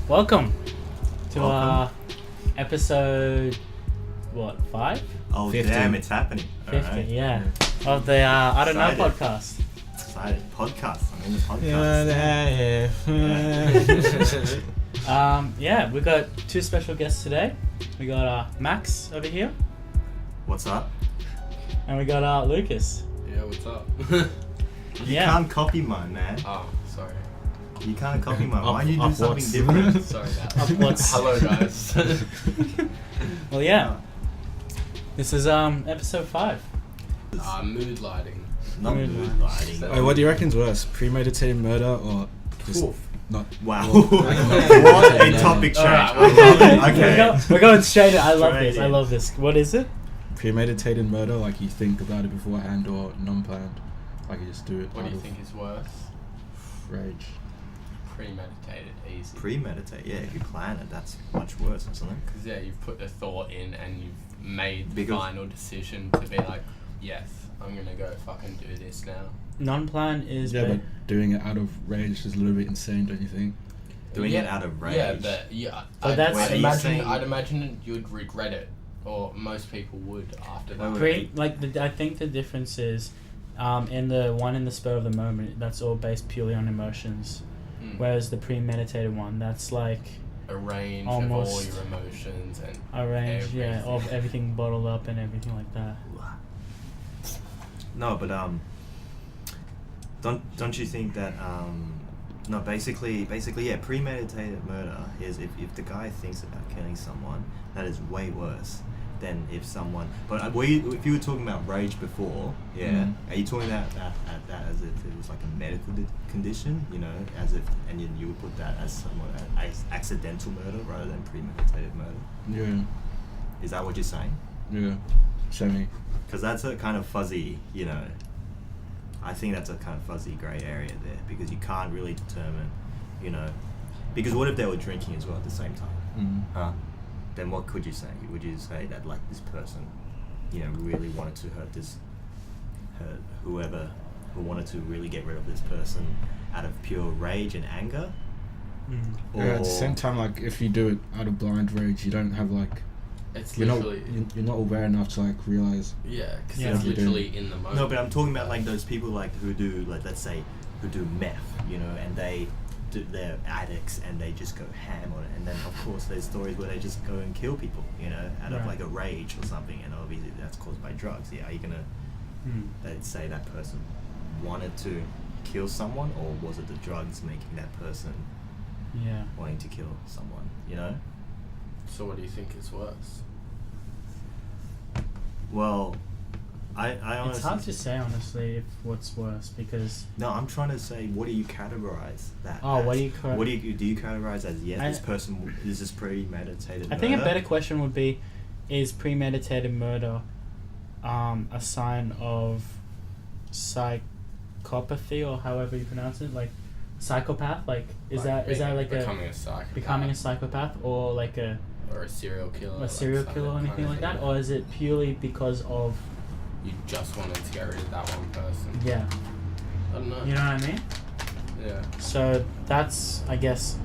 Welcome to our episode, 5? Oh 50. damn, it's happening. 50, Alright. yeah. Of the I Don't Know Excited. podcast. Excited. Podcast. I'm in the podcast. Yeah, we got two special guests today. We got Max over here, What's up? and we got Lucas. Yeah, what's up? You Yeah. can't copy mine, man. Oh, sorry. You can't copy mine. Why Up- do you do up something what's- different? Sorry, What's- Hello, guys. Well, yeah. This is episode 5. Mood lighting. Not Mood mood lighting. So- Wait, what do you reckon's worse? Premeditated murder or just Oof. not? Wow. Well, What a topic change. Alright, I love it. We're, Okay. we're going straight in. I love Straight this. I in. love this. What is it? Premeditated murder, like you think about it beforehand, or non-planned, like you just do it What out do you of think is worse? rage. Premeditated, easy. Premeditate. Yeah, if you plan it, that's much worse, isn't it? Because yeah, you've put the thought in and you've made the Because- final decision to be like, yes, I'm gonna go fucking do this now. Non-plan is... Yeah, but doing it out of rage is a little bit insane, don't you think? Doing it out of rage. Yeah, but yeah, But that's- Wait, are you saying- I'd imagine you'd regret it, or most people would after that. Wait, I think the difference is, in the one in the spur of the moment, that's all based purely on emotions. Mm. Whereas the premeditated one, that's like A range of all Almost your emotions and arranged, yeah, everything. of everything bottled up and everything like that. No, but don't you think that no, basically yeah, premeditated murder is if the guy thinks about killing someone, that is way worse than if someone. But if you were talking about rage before, yeah, Mhm. are you talking about that as if it was like a medical condition, you know, as if, and you would put that as someone as accidental murder rather than premeditated murder? Yeah, Is that what you're saying? yeah. Semi. Because that's a kind of fuzzy, you know. I think that's a kind of fuzzy grey area there because you can't really determine, you know. Because what if they were drinking as well at the same time? Mm. Then what could you say? Would you say that like this person, you know, really wanted to hurt whoever who wanted to really get rid of this person out of pure rage and anger? Mm. Yeah, at the same time, like if you do it out of blind rage, you don't have like it's you're not literally you're not aware enough to like realize. yeah, because Yeah. it's What you're literally in the moment. No, but I'm talking about like those people like who do like let's say who do meth, you know, and they're addicts and they just go ham on it, and then of course there's stories where they just go and kill people, you know, out of Right. like a rage or something, and obviously that's caused by drugs. Yeah, are you gonna they'd say that person wanted to kill someone, or was it the drugs making that person Yeah. wanting to kill someone? You know, So what do you think is worse? well, I honestly It's hard to say honestly if what's worse because No, I'm trying to say, what do you categorize that? Oh, as? what do you What do you categorize as? Yes, I- this person is this premeditated. I think a murder? better question would be, is premeditated murder a sign of psychopathy or however you pronounce it, like psychopath? Like is that like becoming a psychopath? becoming a psychopath or like a or a serial killer? serial killer or anything like that, or is it purely because of you just wanted to get rid of that one person? yeah, I don't know. you know what I mean? Yeah. So that's, I guess,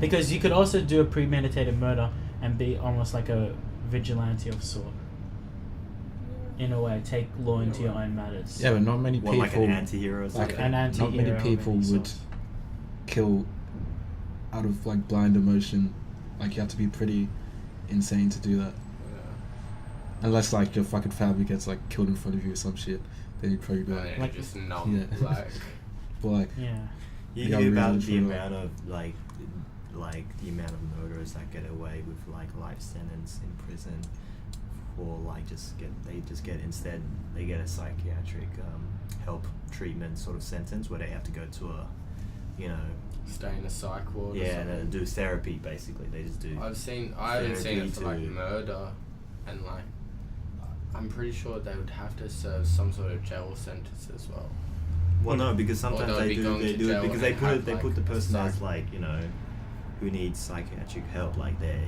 because you could also do a premeditated murder and be almost like a vigilante of sort. In a way, take law into your own matters. Yeah, but not many What, people. like an anti-hero or like something? an anti-hero. not many of people any would sort. kill out of like blind emotion. Like you have to be pretty insane to do that. Unless like your fucking family gets like killed in front of you or some shit, then you'd probably be Yeah. like, And Like- just numb. Yeah. Like but like Yeah. You Yeah, hear about really the true. amount of like the amount of murderers that get away with like life sentence in prison, or like they instead they get a psychiatric help treatment sort of sentence where they have to go to a, you know, stay in a psych ward. or yeah, and something. do therapy basically. They just do. I haven't seen it for like therapy to- murder, and like I'm pretty sure they would have to serve some sort of jail sentence as well. Well, no, because sometimes they'll be going they to do it jail because and they they put have, it, they like, put the a person as psych- like, you know, who needs psychiatric help, like they're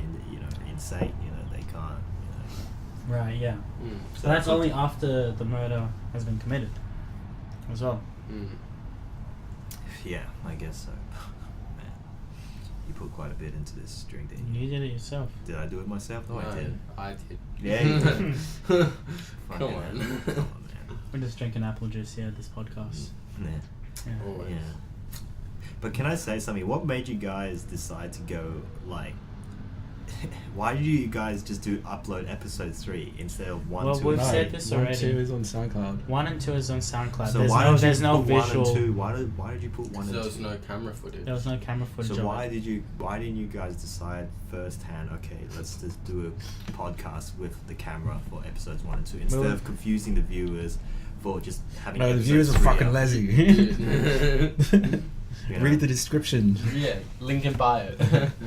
insane, you know, they can't, you know. Right. Yeah. Mm. So that's only after the murder has been committed, as well. Mm. Yeah, I guess so. Man. You put quite a bit into this drink, didn't you? You did it yourself. Did I do it myself? No, I did. I did. Yeah, you did. Come Fucking on. hell. Come on, man. We're just drinking apple juice here at this podcast. Yeah. Yeah. Always. Yeah. But can I say something? What made you guys decide to go like? Why did you guys just do upload episode 3 instead of 1, Well, 2, we've and said 3? this 1, already. 2 is on SoundCloud. 1 and 2 is on SoundCloud. So there's why no, did there's you no put visual. 1 and 2? Why did you put 1 and 2? There was no camera footage. There was no camera footage. So of why it. didn't you guys decide firsthand? Okay, let's just do a podcast with the camera for episodes 1 and 2 instead Well- of confusing the viewers for just having. No, the episode viewers are 3 fucking up. lazy. You know? Read the description. Yeah, link in bio.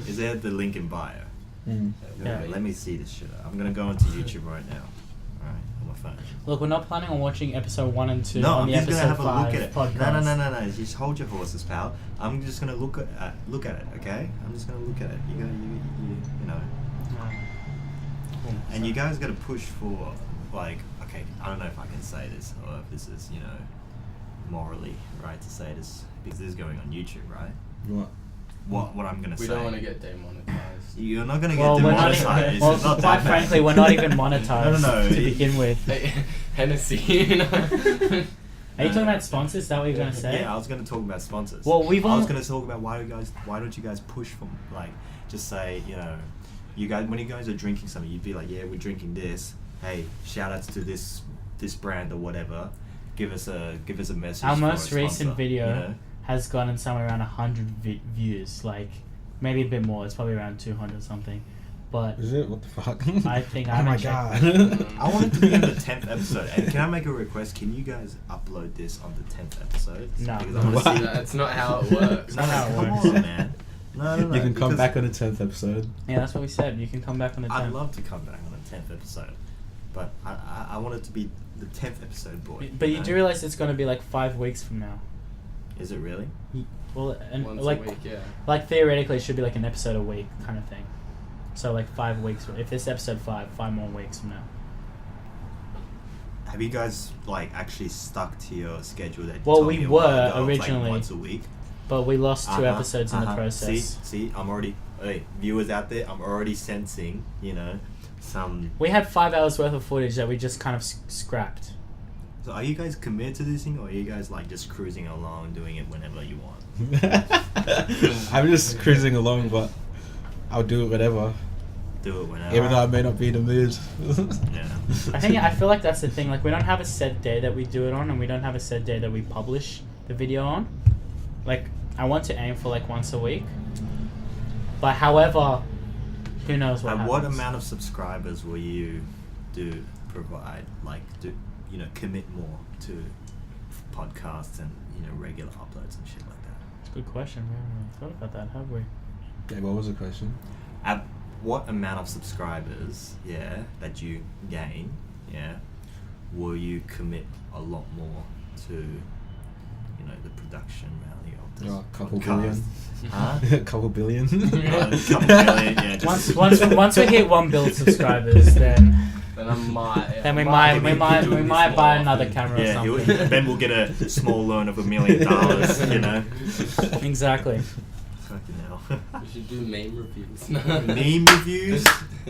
Is there the link in bio? Mm. Yeah. Let me see this shit. I'm gonna go onto YouTube right now. Alright, on my phone. Look, we're not planning on watching episode 1 and 2 No, on I'm the just episode gonna have a 5 look at it. podcast. No. Just hold your horses, pal. I'm just gonna look at it. Okay? I'm just gonna look at it. You know. Cool. And you guys gotta push for like. Okay, I don't know if I can say this or if this is morally right to say this because this is going on YouTube, right? What? What I'm gonna We say. don't want to get demonetized. You're not gonna get Well, we're not demonetized. even, well, It's not quite that bad. frankly, we're not even monetized No. to begin with. Hey, Hennessy, you know. Are you talking about sponsors? Is that what you're going to say? Yeah, I was going to talk about sponsors. Well, I was going to talk about why don't you guys push from like just say you guys when you guys are drinking something you'd be like we're drinking this. Hey, shout outs to this brand or whatever. Give us a message. Our for most a recent sponsor, video you know? has gotten somewhere around 100 views, like maybe a bit more. It's probably around 200 something, but Is it? What the fuck? I think Oh I my haven't god. I want it to be on the 10th episode. And can I make a request? Can you guys upload this on the 10th episode? No. Because I want to see That's not how it works. not how it come works. on, man. No. You can come because back on the 10th episode. Yeah, that's what we said. You can come back on the 10th. I'd love to come back on the 10th episode, but I want it to be the 10th episode, boy. But you know? do realize it's going to be like 5 weeks from now. Is it really? Well, and Once like a week, yeah. like theoretically, it should be like an episode a week kind of thing. So like 5 weeks. If it's episode 5 more weeks from now. Have you guys like actually stuck to your schedule that? You Well, told we me a while were ago of, originally. like, once a week. But we lost 2 Uh-huh, episodes in the process. See, I'm already. Hey, viewers out there, I'm already sensing. Some. We had 5 hours worth of footage that we just kind of scrapped. So, are you guys committed to this thing, or are you guys like just cruising along, doing it whenever you want? I'm just cruising along, but I'll do it whenever. Do it whenever. Even though I may not be in the mood. Yeah. I feel like that's the thing. Like we don't have a set day that we do it on, and we don't have a set day that we publish the video on. Like I want to aim for like once a week. But however, who knows what At happens. what amount of subscribers will you provide? Like, commit more to podcasts and regular uploads and shit like that. It's a good question. We haven't really thought about that, have we? Yeah, what was the question? At what amount of subscribers, that you gain, will you commit a lot more to, the production value of this Oh, a couple podcast? billion. Huh? A couple billion. A couple billion, yeah. Just Once we hit 1 billion subscribers, then Then I might. we I might be doing this buy more another often. camera or yeah, something. Ben will get a small loan of $1 million, Exactly. Fucking hell. We should do meme reviews. Meme reviews?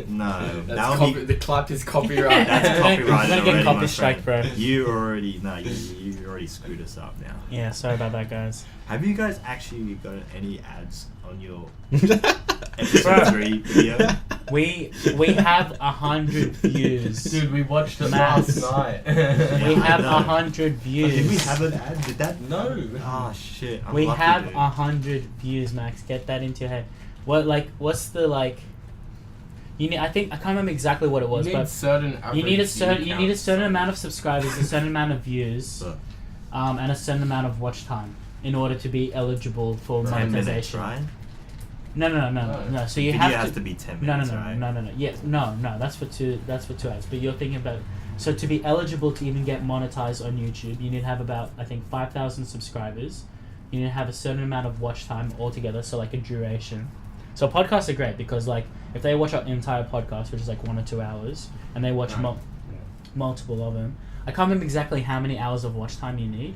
No. That's That would be... the clap is copyright. That's copyrighted We're gonna get already, copy my strike, friend. bro. You already screwed us up now. Yeah, sorry about that, guys. Have you guys actually got any ads on your Bro. episode 3 video? We have 100 views. Dude, we watched it Maths. last night. We I have know. 100 Oh, views. did we have an ad? Did that? No. Oh shit! I'm We lucky, have dude. 100 views, Max. Get that into your head. What's the You need. I can't remember exactly what it was, You need but certain you need a average certain. view You need a counts. certain amount of subscribers, a certain amount of views, But and a certain amount of watch time in order to be eligible for 10 minutes, monetization. right? No. So you Video have has to. to be 10 No, minutes, right? no. Yes, no. That's for 2. That's for 2 ads. But you're thinking about. So to be eligible to even get monetized on YouTube, you need to have about 5,000 subscribers. You need to have a certain amount of watch time altogether. So like a duration. So podcasts are great because if they watch our entire podcast, which is 1 or 2 hours, and they watch multiple of them, I can't remember exactly how many hours of watch time you need,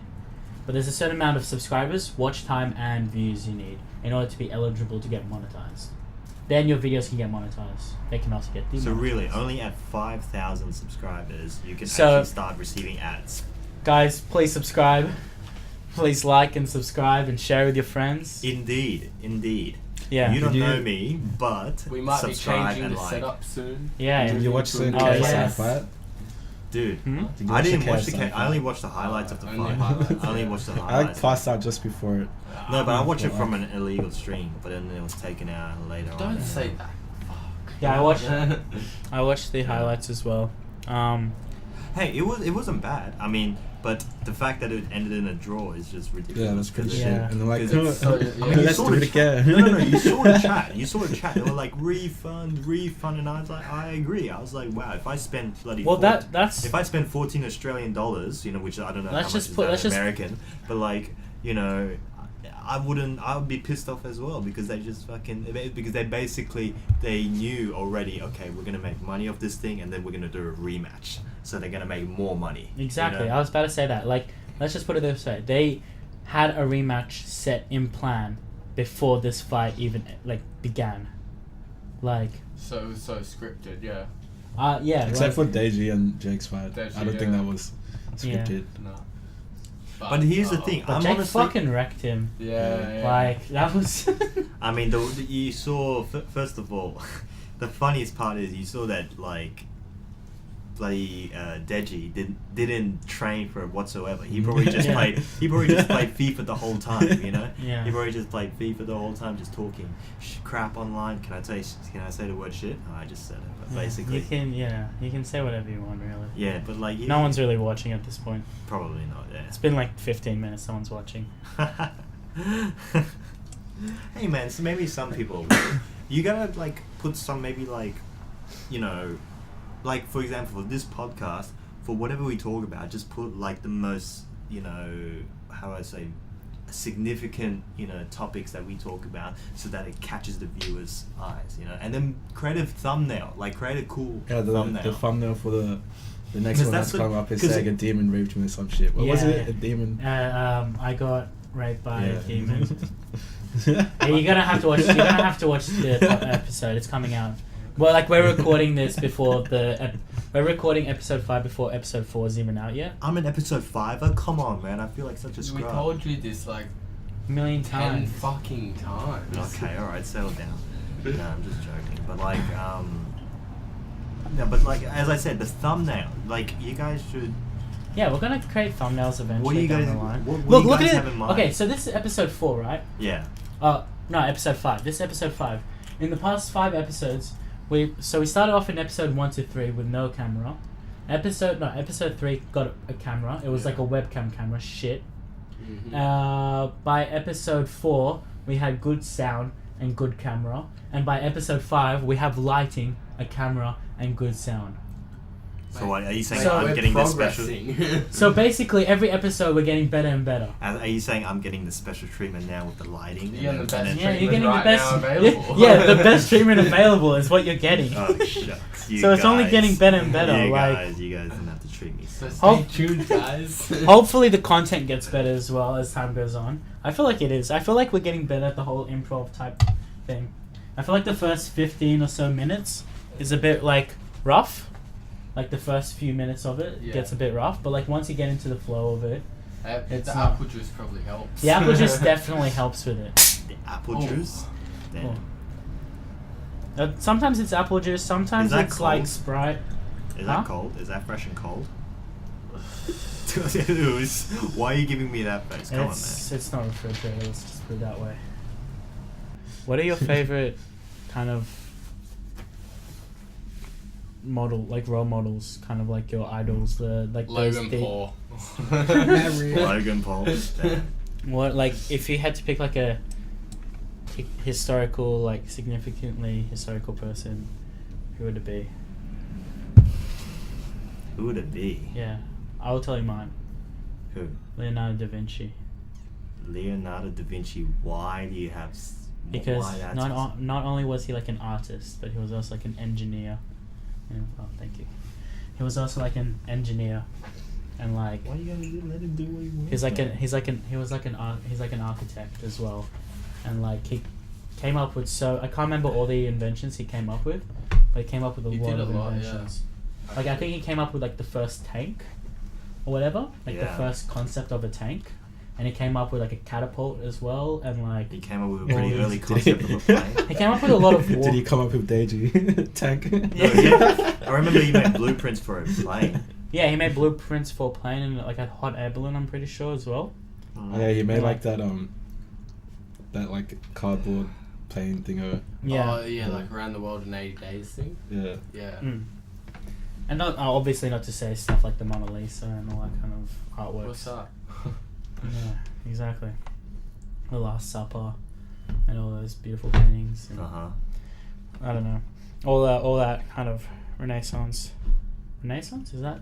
but there's a certain amount of subscribers, watch time, and views you need in order to be eligible to get monetized. Then your videos can get monetized. They can also get demonetized. So really, only at 5,000 subscribers, you can So- actually start receiving ads. Guys, please subscribe. Please like and subscribe and share with your friends. Indeed. Yeah. You don't Did you- know me, but We might be subscribe changing and the like. setup soon. Yeah. Did you watch the Oh, KSI yes. fight? Dude, Hmm? Did you I watch didn't watch the. KSI I fight? only watched the highlights of the Only fight. highlights, I only yeah. watched the I like highlights. passed out just before it. No, but I watched it Well, from an illegal stream, but then it was taken out later on. Don't say that. Fuck. Yeah, I watched the highlights as well. Hey, it wasn't bad. I mean, but the fact that it ended in a draw is just ridiculous. Yeah, that's pretty 'cause shit. Yeah. And they're like, Because it's so- I yeah. mean, you let's saw do the it chat. again. No, you saw the chat. You saw the chat. They were like refund, and I was like, I agree. I was like, wow, if I spend bloody Well, that's if I spend 14 Australian dollars, which I don't know Let's how just much put- is let's that just- American, but like, I would be pissed off as well because they just because they knew already, okay, we're gonna make money off this thing and then we're gonna do a rematch, so they're gonna make more money. exactly. you know? I was about to say that. Like, let's just put it this way: they had a rematch set in plan before this fight even began. Like, So it was so scripted, yeah. yeah. Except for Deji and Jake's fight. Deji, I don't think yeah. that was Yeah. scripted. No. But here's the thing, But I'm Jake honestly, fucking wrecked him. Yeah. Like, that was. I mean, you saw first of all, the funniest part is you saw that like bloody Deji didn't train for it whatsoever. He probably just Yeah. played. He probably just played FIFA the whole time. Yeah. He probably just played FIFA the whole time, just talking crap online. Can I say the word shit? Oh, I just said it. But basically, you can say whatever you want, really. yeah. But like, No one's really watching at this point. probably not. Yeah. It's been like 15 minutes. Someone's watching. Hey man, so maybe some people you gotta like put some maybe like like for example for this podcast, for whatever we talk about, just put like the most how do I say significant topics that we talk about so that it catches the viewers' eyes, and then create a thumbnail, like create a cool Yeah, thumbnail. the thumbnail for the next 'Cause one that's that's coming up is 'cause saying a demon raped me or some shit. What was Yeah, it? yeah. A demon? I got raped by a Yeah. demon. Yeah, you're gonna have to watch. You're gonna have to watch the episode. It's coming out. Well, like we're recording this before we're recording episode 5 before episode 4 is even out yet. I'm in episode 5. Oh, come on, man! I feel like such a We scrub. told you this like A million 10 times. fucking times. Okay, all right, settle down. No, I'm just joking. But like, but like as I said, the thumbnail. Like, you guys should. Yeah, we're gonna create thumbnails eventually What do you down guys? the line. What Look do you at guys it. have in mind? Okay, so this is episode 4, right? Yeah. No, episode 5. This is episode 5. In the past 5 episodes, we started off in episode 1 to 3 with no camera. Episode 3 got a camera. It was Yeah. like a webcam camera. Shit. Mhm. By episode 4, we had good sound and good camera. And by episode 5, we have lighting, a camera, and good sound. So what are you saying? So I'm we're getting the special. progressing. So basically, every episode, we're getting better and better. Are you saying I'm getting the special treatment now with the lighting? You're and the then- best and Yeah, then- you're getting right the best. now available. Yeah, the best treatment available is what you're getting. Oh shucks! You So it's only guys. getting better and better, You like- guys don't have to treat me. So So. stay tuned, guys. Hopefully, the content gets better as well as time goes on. I feel like it is. I feel like we're getting better at the whole improv type thing. I feel like the first 15 or so minutes is a bit like rough. Like the first few minutes of it Yeah. gets a bit rough, but like once you get into the flow of it, It's The not- apple juice probably helps. the apple juice definitely helps with it. The apple Oh. juice. Damn. Oh. Sometimes it's apple juice, sometimes Is that it's like cold? Sprite. Is Huh? that cold? Is that fresh and cold? Why are you giving me that face? Come on, man. It's not refrigerated, let's just put it that way. What are your favorite kind of role models, kind of like your idols, those Logan big- Paul. Logan Paul. Damn. What, like, if you had to pick like a historical, like significantly historical person, who would it be? Who would it be? Yeah, I will tell you mine. Who? Leonardo da Vinci. Leonardo da Vinci. Why do you have? Because why that's not only was he like an artist, but he was also like an engineer. Oh, thank you. He was also like an engineer, and like Why you gotta let him do what he wants? he was like an architect as well, and like he came up with I can't remember all the inventions he came up with, but he came up with a He lot did of a lot, inventions. Like I think he came up with like the first tank, or whatever, like the Yeah. first concept of a tank, and he came up with like a catapult as well, and like He came up with a All pretty these- early Did concept he- of a plane. he came up with a lot of war. Did he come up with Deji tank? No, yeah. I remember he made blueprints for a plane. Yeah, he made blueprints for a plane and like a hot air balloon. I'm pretty sure as well. Oh, yeah, he made like that like cardboard plane thing. Yeah. Oh yeah, like around the world in 80 days thing. Yeah. Yeah. Mm. And not obviously not to say stuff like the Mona Lisa and all that kind of artwork. What's that? Yeah, exactly. The Last Supper and all those beautiful paintings. And I don't know, all that kind of Renaissance. Renaissance, is that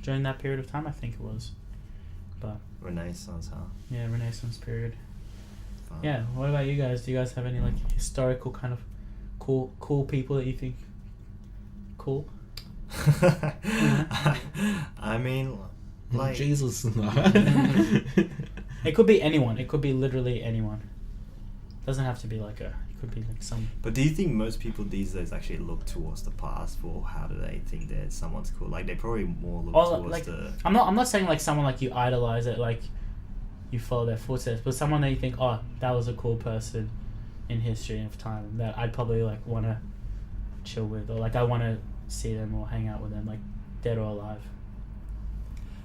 during that period of time? I think it was. But Renaissance, huh? yeah, Renaissance period. Fun. Yeah. What about you guys? Do you guys have any like historical kind of cool people that you think cool? I mean, like Jesus. It could be anyone. It could be literally anyone. Doesn't have to be like it could be like some. But do you think most people these days actually look towards the past for how do they think that someone's cool? Like they probably more look Or towards like the. I'm not saying like someone like you idolize it, like you follow their footsteps, but someone that you think, oh, that was a cool person in history of time that I'd probably like want to chill with, or like I want to see them or hang out with them, like dead or alive.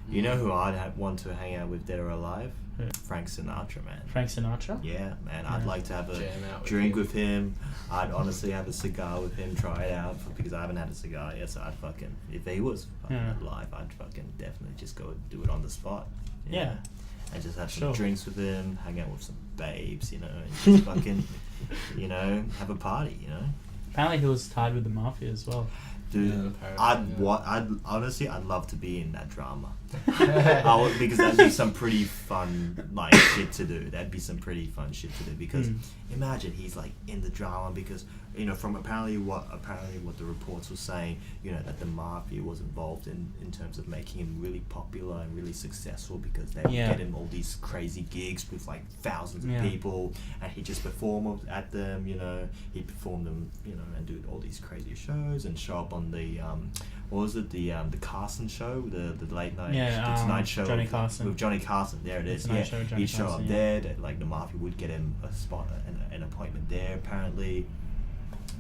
You know who I'd want to hang out with, dead or alive? Who? Frank Sinatra, man. Frank Sinatra. Yeah, man. I'd Yeah. like to have a Jam out with drink him. with him. I'd honestly have a cigar with him, try it out because I haven't had a cigar yet. So I'd fucking, if he was fucking Yeah. alive, I'd fucking definitely just go do it on the spot. you Yeah. know? And just have some Sure. drinks with him, hang out with some babes, and just fucking, have a party, Apparently he was tied with the mafia as well. Dude, Yeah. I'd honestly, I'd love to be in that drama. Because that'd be some pretty fun like shit to do. That'd be some pretty fun shit to do because imagine he's like in the drama because from apparently what the reports were saying, that the mafia was involved in terms of making him really popular and really successful because they would get him all these crazy gigs with like thousands of people and he'd just perform at them, he'd perform them, and do all these crazy shows and show up on the what was it, the Carson show, the late night, the Tonight Show Johnny with, Carson. with Johnny Carson. There it is. Tonight Yeah, Show with Johnny he'd show Carson, up yeah. there. That like the mafia would get him a spot, an appointment there. Apparently,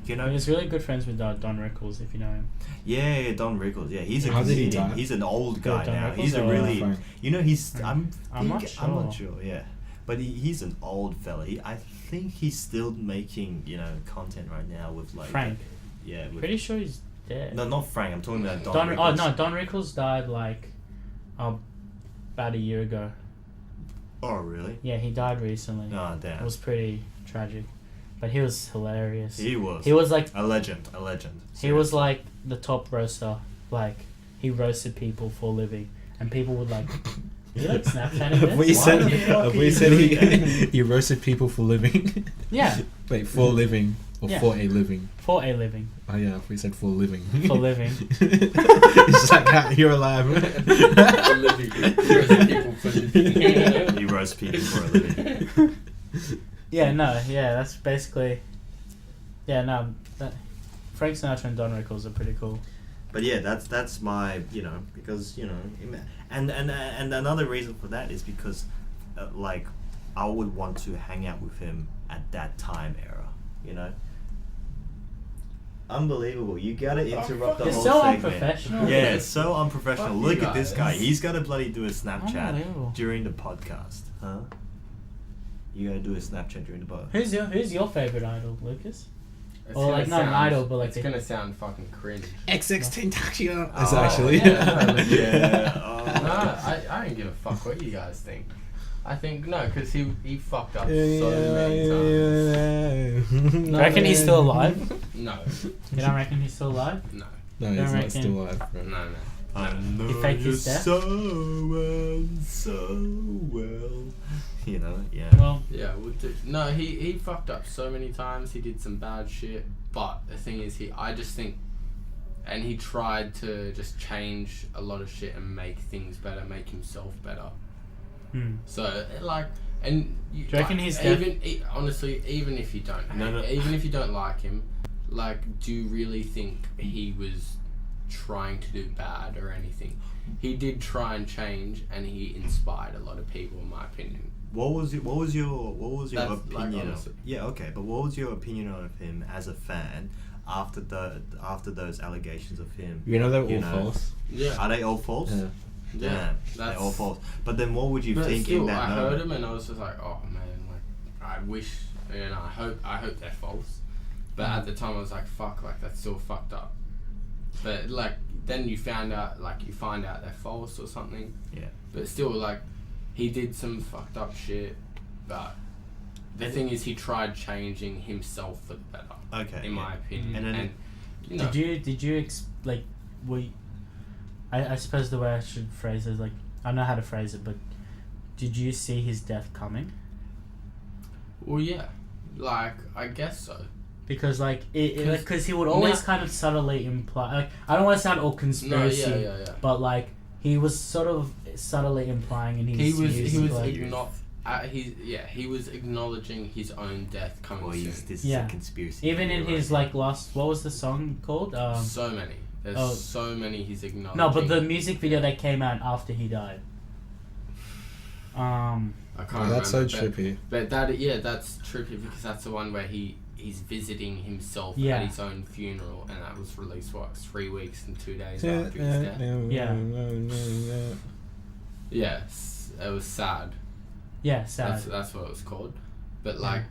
He was really good friends with Don Rickles, if you know him. Yeah, Don Rickles. Yeah, he's a How did he comedian. die? He's an old guy Don now. Rickles He's a or- really, Frank? he's. I'm not I'm not sure. sure. Yeah, but he's an old fella. I think he's still making content right now with like Frank. Yeah, with, Pretty sure he's dead. no, not Frank. I'm talking about Don. Don Rickles. Don Rickles died like about a year ago. Oh really? Yeah, he died recently. Oh damn. It was pretty tragic, but he was hilarious. He was. He was like a legend. he was like the top roaster. Like he roasted people for a living, and people would like. You like Snapchatting this? We said, Why the fuck are we you said doing he, that? he roasted people for living. Yeah, Wait, for living or Yeah. for a living? for a living. Oh yeah, we said for living. For living. It's like that. You're alive. He roasts people for a living. Yeah, that's basically. Yeah, no, Frank Sinatra and Don Rickles are pretty cool. But yeah, that's my because and another reason for that is because like I would want to hang out with him at that time era, Unbelievable! You gotta interrupt the You're whole so segment. unprofessional. Yeah, it's so unprofessional. Fuck Look you at this guys. guy. He's gotta bloody do a Snapchat Unbelievable. during the podcast, huh? You gotta do a Snapchat during the podcast. Who's your favorite idol, Lucas? It's Or, gonna like, not an idol, but, like, it's the- gonna sound fucking cringe. XX Tentacion. That's Oh, actually. yeah, no, Yeah. No, I don't give a fuck what you guys think. I think no, because he fucked up so many times. Do you reckon he's still alive? No, You don't reckon he's still alive? no, No, Don't he's not reckon- still alive. Bro. no. I know He faked you his death? so well, so well. Yeah. Well, Yeah, no, he fucked up so many times. He did some bad shit. But the thing is, I just think and he tried to just change a lot of shit and make things better, make himself better. So like, and you, Do you reckon like, he's honestly, even if you don't, even if you don't like him, like, do you really think he was trying to do bad or anything? He did try and change, and he inspired a lot of people, in my opinion. What was your That's, opinion? like, Of, honestly. yeah, okay, but what was your opinion of him as a fan after those allegations of him? You know they're You all know. false. Yeah, Are they all false? Yeah. yeah, they're all false. But then, what would you But think still, in that I moment? heard him and I was just like, oh man, like I wish, I hope they're false. But at the time I was like, fuck, like that's still fucked up. But like then you find out they're false or something. Yeah. But still, like, he did some fucked up shit. But the thing is, he tried changing himself for the better. Okay. In my opinion, And then- you know, Did you I suppose the way I should phrase it is like, I don't know how to phrase it, but did you see his death coming? well, yeah, like I guess so. Because like because he would always kind of subtly imply, like, I don't want to sound all No, conspiracy, yeah. but like he was sort of subtly implying in his He music, was like, he was acknowledging his own death coming Or soon. this Yeah. is a conspiracy. even in theory, his right? like last, what was the song called? So many. There's oh. so many he's acknowledging. No, but the music video that came out after he died. I can't That's so remember, trippy. But that's trippy because that's the one where he's visiting himself Yeah. at his own funeral, and that was released 3 weeks and 2 days Yeah, after his death. Yeah. Yes, it was sad. Yeah, sad. That's what it was called. But like,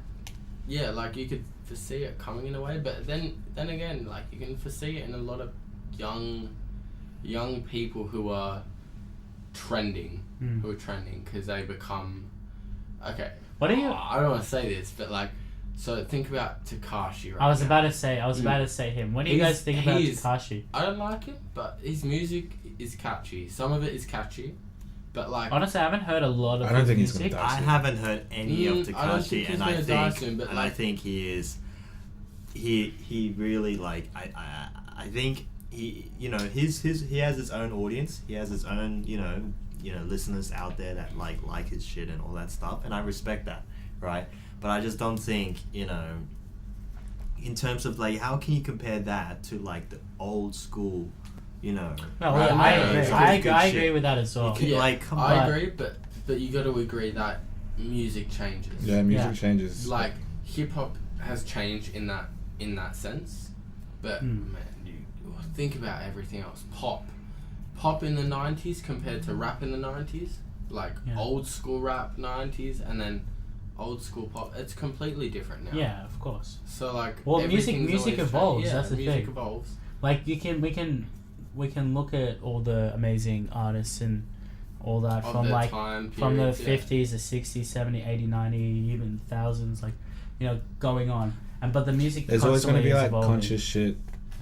yeah, like you could foresee it coming in a way, but then again, like you can foresee it in a lot of young people who are trending, because they become okay. What are you? I don't want to say this, but like, so think about Tekashi. Right I was now. about to say him. What do you guys think about Tekashi? I don't like him, but his music is catchy. Some of it is catchy, but like, Honestly, I haven't heard a lot of I don't his think he's music. gonna die. I haven't heard any of I don't think Tekashi, he's and gonna I die think soon, but and like- I think he is. He really like I think he he has his own audience. He has his own listeners out there that like his shit and all that stuff, and I respect that, right? But I just don't think in terms of like how can you compare that to like the old school, No, Right, I no, agree. it's I good agree shit. with that as well. You can- like, come I on. agree, but you got to agree that music changes. Yeah, music Yeah. changes. Like hip hop has changed in that sense, but man, you think about everything else. Pop in the 90s compared to rap in the 90s, like Yeah. old school rap 90s, and then old school pop. It's completely different now. Yeah, of course. So like, Well, music everything's always evolves, changed. that's the music thing. evolves. Like we can look at all the amazing artists and all that Of from their like time from the periods, yeah. 50s, the 60s, 70s, 80s, 90s, even thousands, like, going on. But the music There's always going to be constantly like is evolving. conscious shit,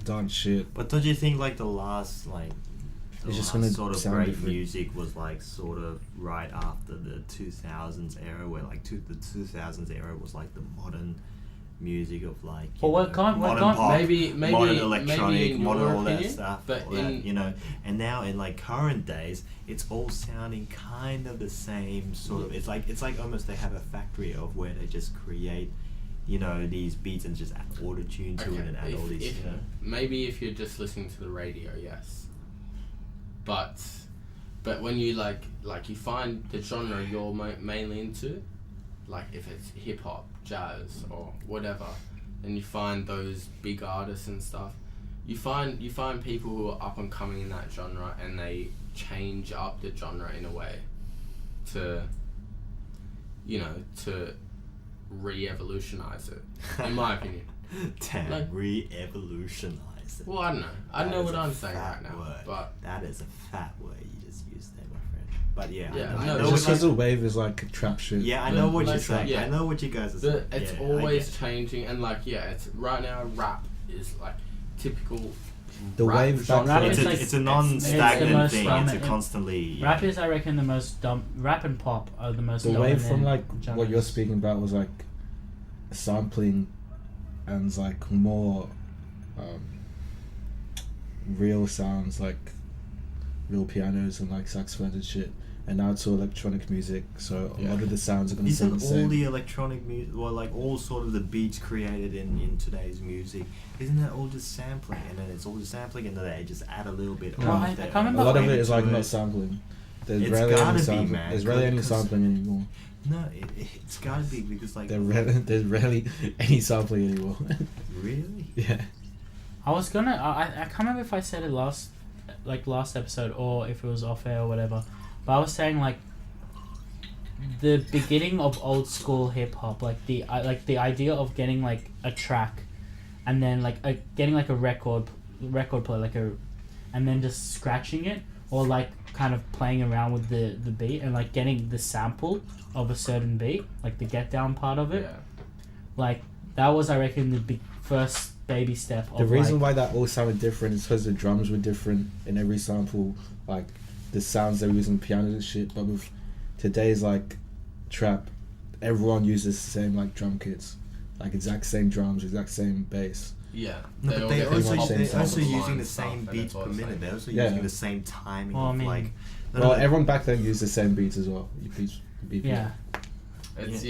dance shit. But don't you think like the last It's just gonna sort of sound great different. music was like sort of right after the 2000s era, where like the 2000s era was like the modern music of like Well, what can't- what modern can't- pop, maybe modern electronic, maybe in modern your all that opinion, stuff, but all that, and now in like current days, it's all sounding kind of the same sort of. It's like almost they have a factory of where they just create, these beats and just add auto-tune to it and add all these, Maybe if you're just listening to the radio, yes. But when you like you find the genre you're mainly into, like if it's hip hop, jazz, or whatever, and you find those big artists and stuff, you find people who are up and coming in that genre, and they change up the genre in a way to re-evolutionize it, in my opinion. Damn, Like- re-evolutionize it. Well, I don't know. I That know is what a I'm saying fat right now, word. but That is a fat word you just used there, my friend. But yeah, Yeah, I no, know Just what because the wave is like trap shit. yeah, I know what you're Like, saying. yeah. I know what you guys are saying. it's Yeah, I always get it. changing, and like it's right now rap is like typical. The rap wave genre. back Rap is like- It's a non-stagnant it's the most thing. dominant- It's a constantly. Rap is, I reckon, the most rap and pop are the most The wave from dominant like genres. what you're speaking about was like sampling and like more real sounds, like real pianos and like saxophones and shit. And now it's all electronic music, so a lot of the sounds are going to sound the Isn't same. all the electronic music, or like all sort of the beats created in today's music, isn't that all just sampling? And then it's all just sampling, and then they just add a little bit. Well, of I their can't remember- A lot of flavor it is to like it. not sampling. There's It's rarely gotta any be, sampling. man, There's rarely any 'cause- sampling anymore. No, it's gotta be because like There's rarely any sampling anymore. really. Yeah. I was gonna. I can't remember if I said it last episode or if it was off air or whatever. But I was saying like the beginning of old school hip hop, like the idea of getting like a track, and then like getting like a record player, like and then just scratching it or like kind of playing around with the beat and like getting the sample of a certain beat, like the get down part of it. Yeah. Like that was, I reckon, the first baby step. The of reason like, why that all sounded different is because the drums were different in every sample, like the sounds they were using, pianos and shit. But with today's like trap, everyone uses the same like drum kits, like exact same drums, exact same bass. Yeah. No, but all they're get also top same of they're also the using line the stuff, same and beats it's all per the minute. same. They're also Yeah. using the same timing Well, I of mean- like. Well, everyone back then used the same beats as well. BPM. yeah. It's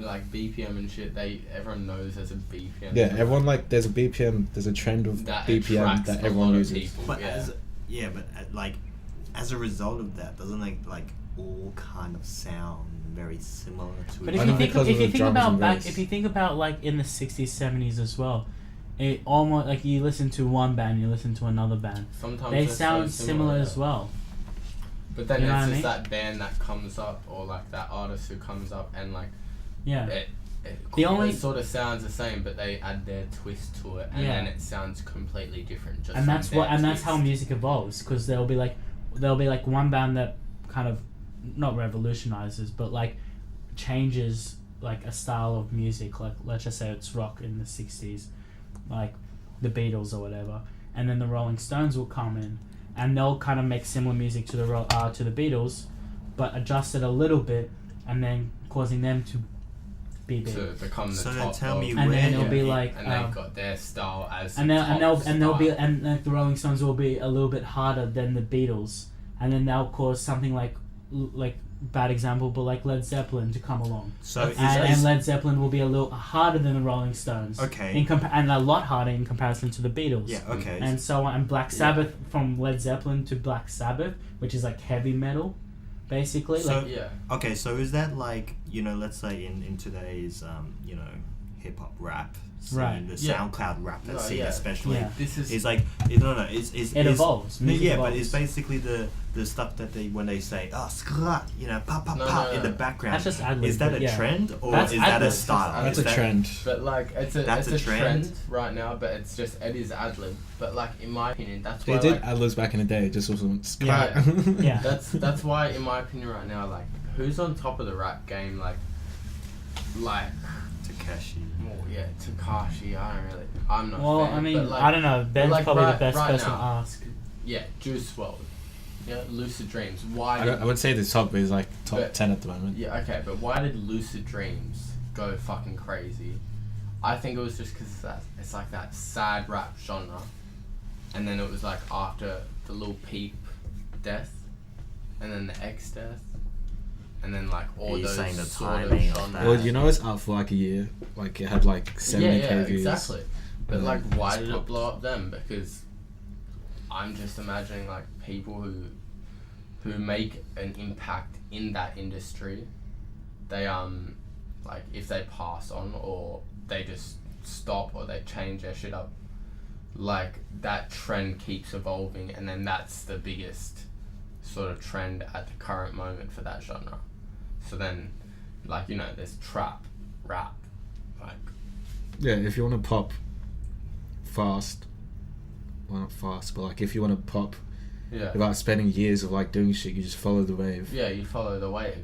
like BPM and shit. Everyone knows there's a BPM. Yeah, everyone like there's a BPM, there's a trend of that BPM attracts that a everyone lot of uses. people, But yeah. like as a result of that, doesn't like all kind of sound very similar to But each if I you know other? think because if of you the think drums about and back, bass. if you think about like in the 60s, 70s as well, it almost like you listen to one band, you listen to another band. Sometimes They they're sound so similar yeah. as well. But then You know it's what I just mean? that band that comes up, or like that artist who comes up, and like Yeah. it The only- it sort of sounds the same, but they add their twist to it, and Yeah. then it sounds completely different. Just And from that's their that's how twist. music evolves, because there'll be like one band that kind of not revolutionizes but like changes like a style of music, like let's just say it's rock in the 60s, like the Beatles or whatever, and then the Rolling Stones will come in and they'll kind of make similar music to the Beatles but adjust it a little bit, and then causing them to be big. to become the So then top. tell me of- And where then it'll be like and they've got their style as and the they'll top and they'll be style. and like the Rolling Stones will be a little bit harder than the Beatles, and then they'll cause something like bad example, but like Led Zeppelin to come along, So and Led Zeppelin will be a little harder than the Rolling Stones, Okay. and a lot harder in comparison to the Beatles, yeah, okay. and so on. And Black Sabbath, from Led Zeppelin to Black Sabbath, which is like heavy metal, basically. So- like Yeah. Okay, so is that like, let's say in today's hip hop rap scene, Right. the Yeah. SoundCloud rap No, scene yeah. especially, Yeah. This is is like it evolves. Music yeah, evolves. but it's basically the stuff that they when they say skrat, pop pop No, pop no, in the no. background. That's just ad-lib, Is that but a yeah. trend or That's is that ad-lib. a style? That's Is a that- trend. But like it's a That's it's a a trend? trend right now, but it is ad lib. But like in my opinion, that's They why did like, ad-libs back in the day, it just wasn't Yeah. Yeah. that's why in my opinion right now, like who's on top of the rap game, like Tekashi. well, yeah, Tekashi. I'm not. Well, a fan, I mean, but, like, I don't know. Ben's like, probably right- the best right person now. to ask. Yeah, Juice WRLD. Yeah, Lucid Dreams. Why? I would say the top is like top But- 10 at the moment. Yeah, okay, but why did Lucid Dreams go fucking crazy? I think it was just because it's like that sad rap genre, and then it was like after the Lil Peep death, and then the X death, and then like all Are you those saying the sort of timing of genres. that? Well, it's out for like a year. Like it had like 70k yeah, views. exactly. But And like, then why it's did it popped. blow up then? Because I'm just imagining like people who make an impact in that industry. They like if they pass on or they just stop or they change their shit up, like that trend keeps evolving, and then that's the biggest sort of trend at the current moment for that genre. So then, like there's trap, rap, like. Yeah, if you want to pop fast, well not fast, but like if you want to pop Yeah. without spending years of like doing shit, you just follow the wave. Yeah, you follow the wave.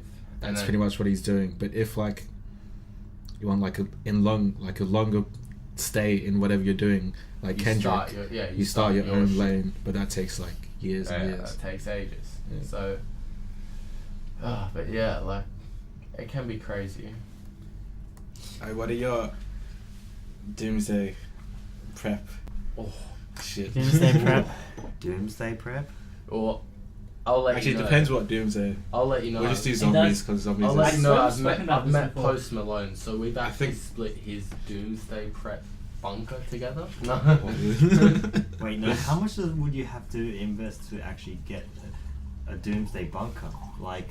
And That's then, pretty much what he's doing. But if like you want like a longer stay in whatever you're doing, like you Kendrick, start your, you start your own shit. lane, but that takes like years and Yeah, years. that takes ages. Yeah. So, but yeah, like it can be crazy. What are your doomsday prep? Oh, Shit. Doomsday prep. Doomsday prep. Or I'll let Actually, you it know. depends what Doomsday. I'll let you know. We'll just do does- zombies because zombies. I'll let Is, you know. I've I've spoken met about this before. Post Malone, so we've actually think- split his Doomsday prep bunker together. No. Wait, no. How much would you have to invest to actually get a Doomsday bunker? Like,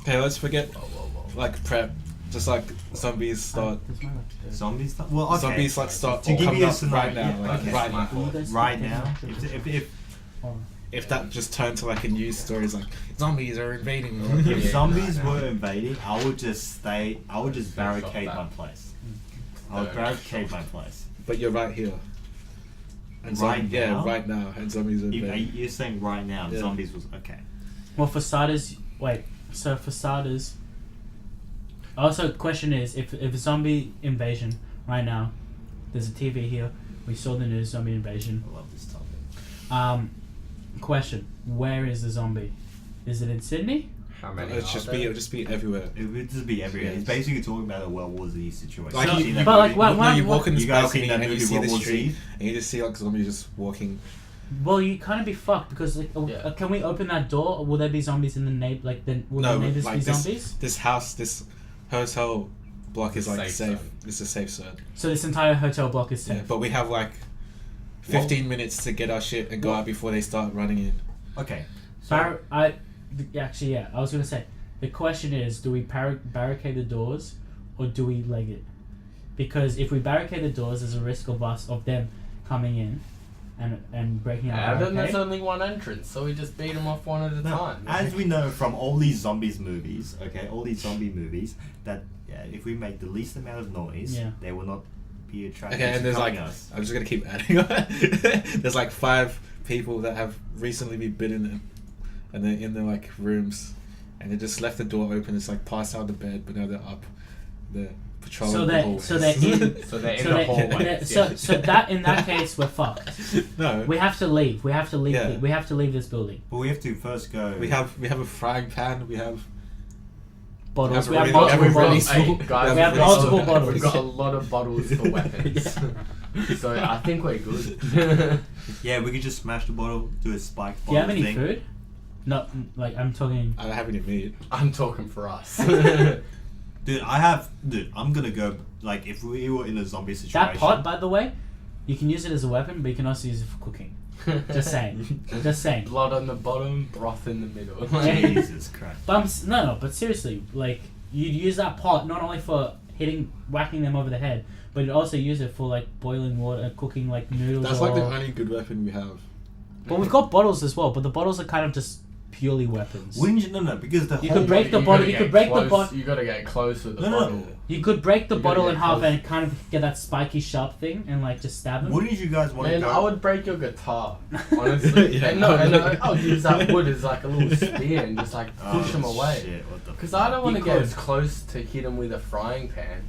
okay, let's forget Whoa, whoa, whoa. like prep. Just like zombies start. zombies? Well, okay. Zombies like start To give coming you a up right scenario, now. Like okay. right now. Can you guys Right take now, pictures? if If that just turned to like a news story, it's like zombies are invading. if Yeah. zombies were invading, I would just barricade that. my place. I would No. barricade my place. But you're right here. And Right yeah, now? right now, and zombies are invading. You're saying right now, Yeah. zombies was okay. Well, for starters, for starters, also the question is, if zombie invasion right now, there's a TV here, we saw the news, zombie invasion. I love this topic. Question, where is the zombie? Is it in Sydney? How many? It'll just be everywhere. It would just be everywhere. Yeah. It's basically talking about a World War Z situation. Like Have you- seen that but like, movie? what- No, you walk in this You guys seen balcony that and you movie, see World the War street, Z? and you just see like zombies just walking. Well, you kind of be fucked because like, Yeah. can we open that door? Or will there be zombies in the neighbor? Like, then will No, the neighbors like be this- zombies? This house, this hotel block is like Safe safe. zone. It's a safe zone. So this entire hotel block is safe. Yeah, but we have like 15 minutes to get our shit and go out before they start running in. Okay. So, I was gonna say the question is, do we barricade the doors or do we leg it? Because if we barricade the doors, there's a risk of them coming in and breaking Yeah, our then there's barricade. only one entrance, so we just beat them off one at a now, time. as we know from all these zombies movies, all these zombie movies, that if we make the least amount of noise, Yeah. they will not be attracted Okay, to and there's coming like, us. I'm just gonna keep adding on. There's like 5 people that have recently been bitten and they're in their like rooms and they just left the door open. It's like passed out of the bed, but now they're up. They're patrolling So the they hallways. so they're in. So they're in so the they- hallway. so that in that case we're fucked. No, We have to leave. We have to leave. Yeah. We have to leave this building. But we have to first go. we have a frying pan. We have Bottles. We We have have multiple really bottles. small- Hey, guys, We have we've multiple got- bottles. We've got a lot of bottles for weapons. So I think we're good. Yeah, we could just smash the bottle, do a spike Do you have bottle any thing. food? No, like I'm talking. I don't have any meat. I'm talking for us. Dude, I'm gonna go. Like, if we were in a zombie situation. That pot, by the way, you can use it as a weapon, but you can also use it for cooking. Just saying. Just saying. Blood on the bottom, broth in the middle. Jesus Christ. But but seriously, like you'd use that pot not only for whacking them over the head, but you'd also use it for like boiling water, cooking like noodles. That's or, like the only good weapon we have. But we've got bottles as well. But the bottles are kind of just purely weapons. Wouldn't you? No, because the You whole could break the You bottle. gotta You get could break the close- bottle. You gotta get close with the No, no. bottle. You could break the You gotta bottle get in half close. and kind of get that spiky sharp thing and like just stab them. Wouldn't you guys want to Man, go? I would break your guitar, honestly. Yeah. and I'll use that wood as like a little spear and just like push them away. Shit, what the Because fuck? I don't want to You get could. as close to hit them with a frying pan.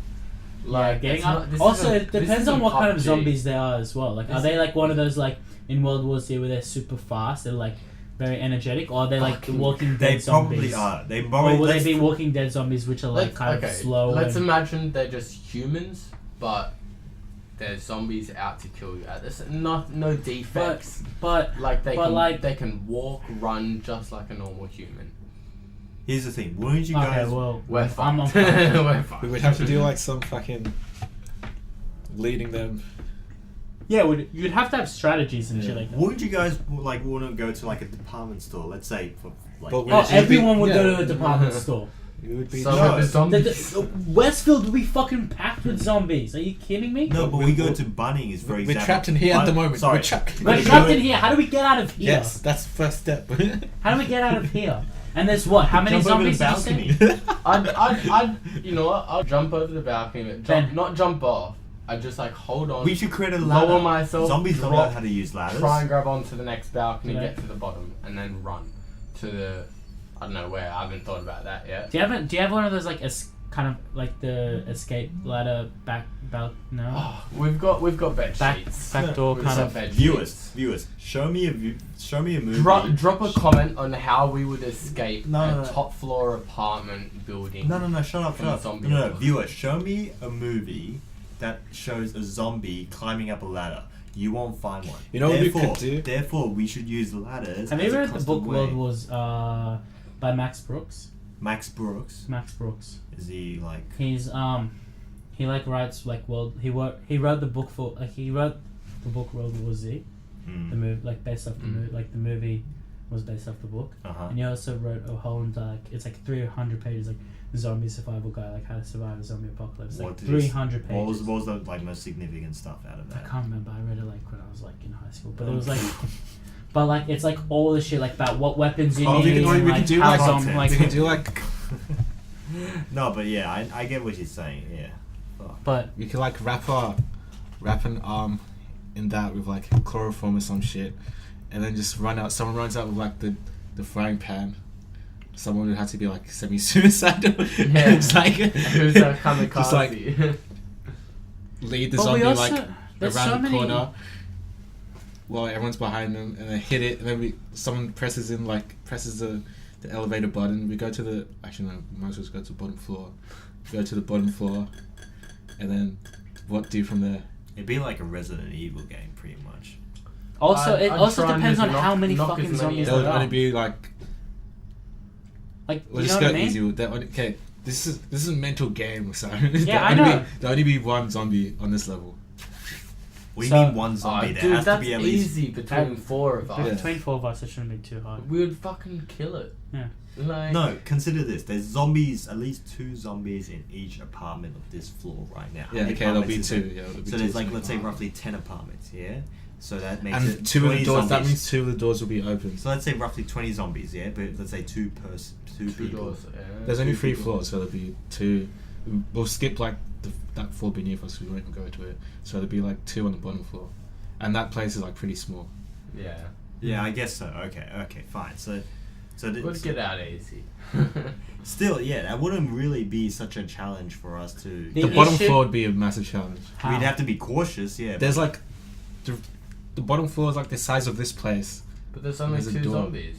Yeah, getting it's up. not- this Also, isn't- it this depends on isn't what kind of PUBG. zombies they are as well. Like, are This- they like one of those like in World War Z where they're super fast? They're like very energetic, or are they like Fucking- Walking They Dead zombies? probably are. They Or probably. will they let's- be Walking Dead zombies, which are like Let's- kind okay, of slow? Let's and- imagine they're just humans, but they're zombies out to kill you. There's no defects. but Like they but can like- they can walk, run just like a normal human. Here's the thing. Wouldn't you okay, guys? well, We're I'm on. fucked. We're We fucked. would have to do like some fucking leading them. Yeah, you'd have to have strategies and shit like that. Wouldn't you guys like want to go to like a department store? Let's say for like. But we- Oh, Which is everyone would yeah. go to a department store. It would be So No. with the The, zombies. Westfield would be fucking packed with zombies. Are you kidding me? No, but we go to Bunnings for We're example. trapped in here at the moment. Sorry. We're trapped. We're We trapped go- in here. How do we get out of here? Yes, that's the first step. How do we get out of here? And there's what? How many Jump over the zombies did you balcony. say? I'd you know what? I'll jump over the balcony, but Ben. not jump off. I'd just like hold on. We should create a ladder. Lower myself, Zombies don't know drop, how to use ladders. try and grab onto the next balcony, Yeah. get to the bottom, and then run to the. I don't know where. I haven't thought about that yet. Do you have one of those like kind of like the escape ladder back no Oh, we've got bed back sheets. back door We've kind got of bed Viewers, show me a movie. Drop a comment on how we would escape No. a top floor apartment building. No, shut up, From shut a up. zombie No, apocalypse. viewer, show me a movie that shows a zombie climbing up a ladder. you won't find one. You know what we Therefore- could do? Therefore, we should use ladders. Have as you a read the constant book way. World Wars by Max Brooks? Max Brooks? Max Brooks. Is he like... He's he like writes like he wrote the book World War Z, the movie like based off the movie, like the movie was based off the book. Uh-huh. And he also wrote a whole it's like 300 pages, like zombie survival guide, like how to survive a zombie apocalypse. What Like did he 300 pages. What was the like most significant stuff out of I that? can't remember. I read it like when I was like in high school, but it was like, but like it's like all the shit like about what weapons you need. we and, can like, do how like zombie, like we can do like No, but yeah, I get what you're saying. Yeah. Fuck. but we could like wrap an arm in that with like chloroform or some shit, and then just run out. Someone runs out with like the frying pan. Someone would have to be like semi-suicidal. Yeah. It's like Who's a kamikaze? just like lead the But we zombie also- like there's around so the many- corner while everyone's behind them, and then hit it, and then someone presses the elevator button. We go to the actually no, we might as well just go to the bottom floor. Go to the bottom floor, and then what do from there? It'd be like a Resident Evil game, pretty much. also it I'd also try and depends just on how many knock fucking as many zombies There would there only are. be like Like we'll you just know go what I mean? easy with that. Okay, this is a mental game, so Yeah, I only know. there'll only be one zombie on this level. We So- need one zombie. There dude, has to that's be at least... easy between four of us. Yeah. Between 4 of us, it shouldn't be too hard. We would fucking kill it. Yeah. Like, No, consider this. There's zombies, at least 2 zombies in each apartment of this floor right now. How Yeah, many okay, there'll be apartments is two. there? Yeah, there'll be So two there's like, zombies. let's say roughly 10 apartments, yeah? So that makes And it 2 of 20 the doors. That zombies. means 2 of the doors will be open. So let's say roughly 20 zombies, yeah? But let's say two two people. doors. Yeah. There's only 2 3 people. floors, so there'll be 2. We'll skip like that floor beneath us. We won't even go to it. So there'll be like 2 on the bottom floor, and that place is like pretty small. Yeah. Yeah, I guess so. Okay, fine. So We'll get out easy. still, yeah, that wouldn't really be such a challenge for us to... The The bottom issue- floor would be a massive challenge. How? We'd have to be cautious, yeah. There's like the bottom floor is like the size of this place But there's only There's a 2 door. zombies